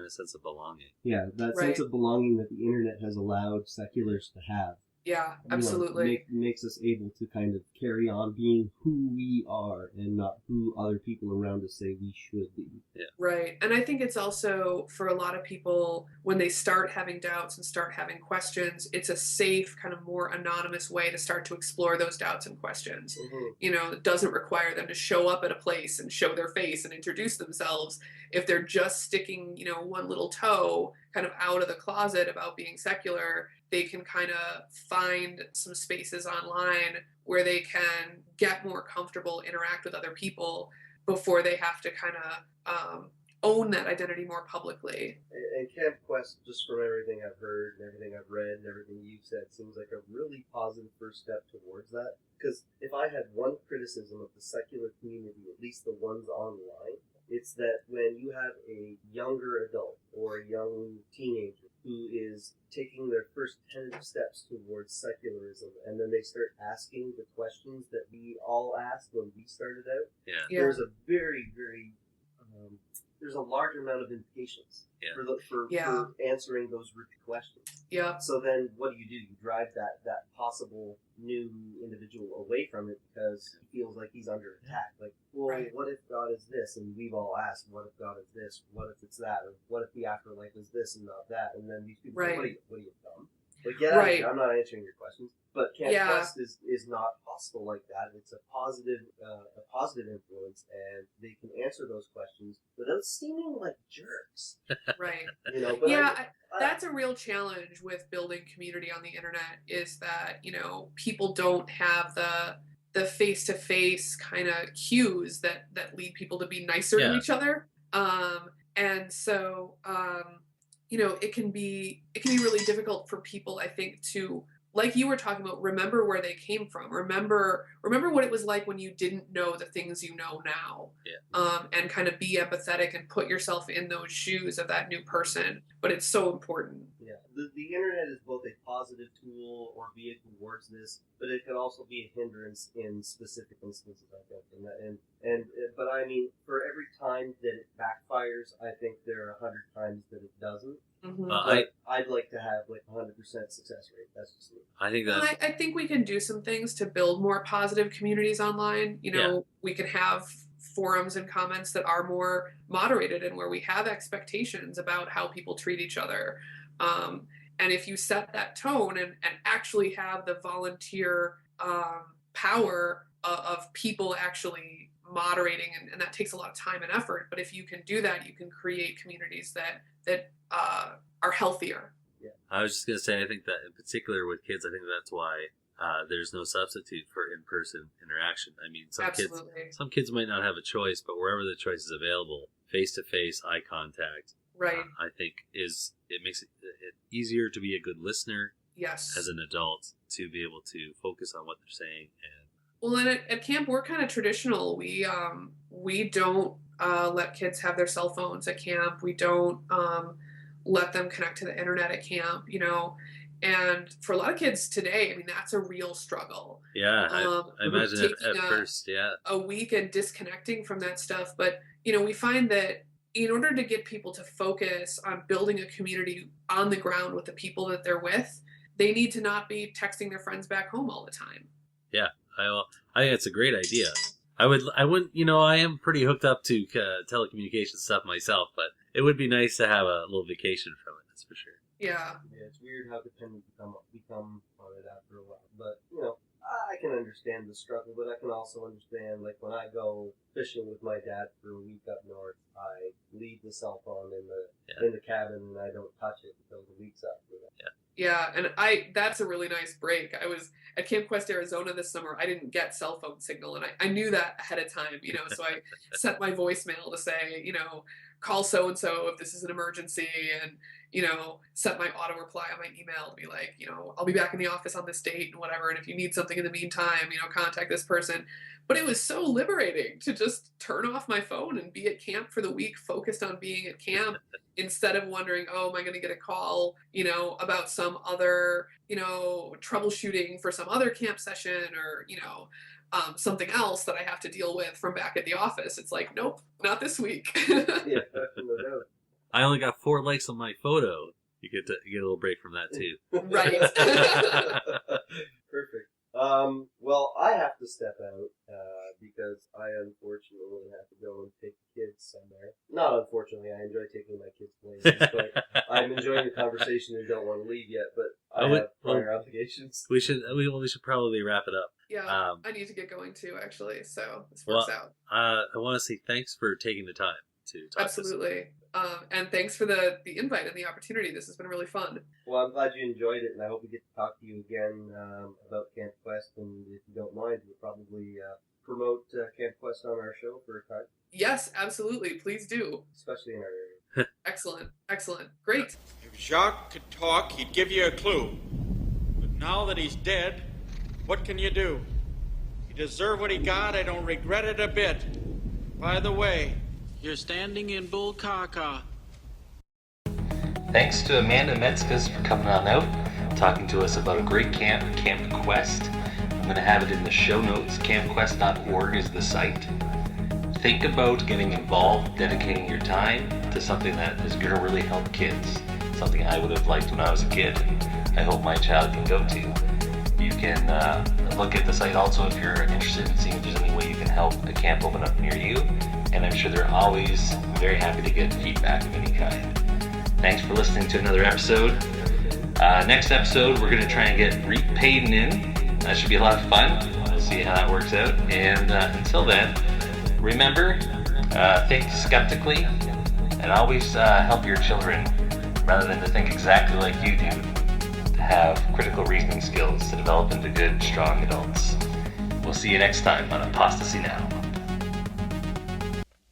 a sense of belonging. Yeah, that sense of belonging that the internet has allowed seculars to have. Yeah, absolutely. Makes us able to kind of carry on being who we are and not who other people around us say we should be. Yeah. Right. And I think it's also, for a lot of people, when they start having doubts and start having questions, it's a safe, kind of more anonymous way to start to explore those doubts and questions. Mm-hmm. You know, it doesn't require them to show up at a place and show their face and introduce themselves. If they're just sticking, you know, one little toe kind of out of the closet about being secular, they can kind of find some spaces online where they can get more comfortable, interact with other people before they have to kind of own that identity more publicly. And Camp Quest, just from everything I've heard and everything I've read and everything you've said, seems like a really positive first step towards that. Because if I had one criticism of the secular community, at least the ones online, it's that when you have a younger adult or a young teenager who is taking their first tentative steps towards secularism, and then they start asking the questions that we all asked when we started out, there's a very, very there's a large amount of impatience for answering those root questions. Yeah. So then what do? You drive that possible new individual away from it because he feels like he's under attack. Like, well, what if God is this? And we've all asked, what if God is this? What if it's that? Or what if the afterlife is this and not that? And then these people say, what are you dumb? Like, get out of here. I'm not answering your questions. But Camp Quest is not possible like that. It's a positive influence, and they can answer those questions without seeming like jerks. Right. You know, but that's a real challenge with building community on the internet, is that, you know, people don't have the face-to-face kind of cues that lead people to be nicer to each other. And so, you know, it can be really difficult for people, I think, to, like you were talking about, remember where they came from. Remember what it was like when you didn't know the things you know now. And kind of be empathetic and put yourself in those shoes of that new person. But it's so important. Yeah, the internet is both a positive tool or vehicle towards this, but it can also be a hindrance in specific instances, I think. But I mean, for every time that it backfires, I think there are 100 times that it doesn't. Mm-hmm. I'd like to have like 100% success rate. That's just me. I think we can do some things to build more positive communities online. You know, we can have forums and comments that are more moderated and where we have expectations about how people treat each other. And if you set that tone and actually have the volunteer power of people actually moderating, and that takes a lot of time and effort, but if you can do that, you can create communities that are healthier. Yeah. I was just going to say, I think that in particular with kids, I think that's why there's no substitute for in-person interaction. I mean, some kids might not have a choice, but wherever the choice is available, face-to-face, eye contact, I think it makes it easier to be a good listener as an adult, to be able to focus on what they're saying. And well, and at camp, we're kind of traditional. We don't let kids have their cell phones at camp. We don't let them connect to the internet at camp, you know. And for a lot of kids today, I mean, that's a real struggle. Yeah, I imagine at first, a week and disconnecting from that stuff. But, you know, we find that in order to get people to focus on building a community on the ground with the people that they're with, they need to not be texting their friends back home all the time. Yeah, I think that's a great idea. I wouldn't, you know, I am pretty hooked up to telecommunication stuff myself, but it would be nice to have a little vacation from it, that's for sure. Yeah. Yeah, it's weird how dependent we become on it after a while. But, you know, I can understand the struggle, but I can also understand, like, when I go fishing with my dad for a week up north, I leave the cell phone in the cabin and I don't touch it until the week's up. Yeah, and that's a really nice break. I was at Camp Quest, Arizona this summer. I didn't get cell phone signal, and I knew that ahead of time, you know, so I set my voicemail to say, you know, call so-and-so if this is an emergency, and, you know, set my auto reply on my email to be like, you know, I'll be back in the office on this date and whatever, and if you need something in the meantime, you know, contact this person. But it was so liberating to just turn off my phone and be at camp for the week, focused on being at camp, instead of wondering, oh, am I going to get a call, you know, about some other, you know, troubleshooting for some other camp session, or, you know, something else that I have to deal with from back at the office. It's like, nope, not this week. Yeah, I only got 4 likes on my photo. You get a little break from that too. Right. Perfect. Well, I have to step out because I unfortunately have to go and take the kids somewhere. Not unfortunately, I enjoy taking my kids places, but I'm enjoying the conversation and don't want to leave yet. But I have prior obligations. We should probably wrap it up. Yeah, I need to get going too, actually. So this works out. I want to say thanks for taking the time to talk. Absolutely. And thanks for the invite and the opportunity. This has been really fun. Well, I'm glad you enjoyed it, and I hope we get to talk to you again about Camp Quest. And if you don't mind, we'll probably promote Camp Quest on our show for a time. Yes, absolutely. Please do. Especially in our area. Excellent. Excellent. Great. If Jacques could talk, he'd give you a clue. But now that he's dead, what can you do? He deserved what he got. I don't regret it a bit. By the way, you're standing in Bull Caca. Thanks to Amanda Metskas for coming on out, talking to us about a great camp, Camp Quest. I'm going to have it in the show notes. CampQuest.org is the site. think about getting involved, dedicating your time to something that is going to really help kids. Something I would have liked when I was a kid, and I hope my child can go to. You can look at the site also if you're interested in seeing if there's any way you can help a camp open up near you, and I'm sure they're always very happy to get feedback of any kind. Thanks for listening to another episode. Next episode, we're going to try and get Reap Payton in. That should be a lot of fun. We'll see how that works out. And until then, remember, think skeptically and always help your children rather than to think exactly like you do, to have critical reasoning skills to develop into good, strong adults. We'll see you next time on Apostasy Now.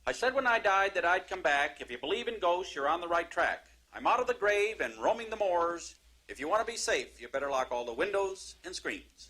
I said when I died that I'd come back. If you believe in ghosts, you're on the right track. I'm out of the grave and roaming the moors. If you want to be safe, you better lock all the windows and screens.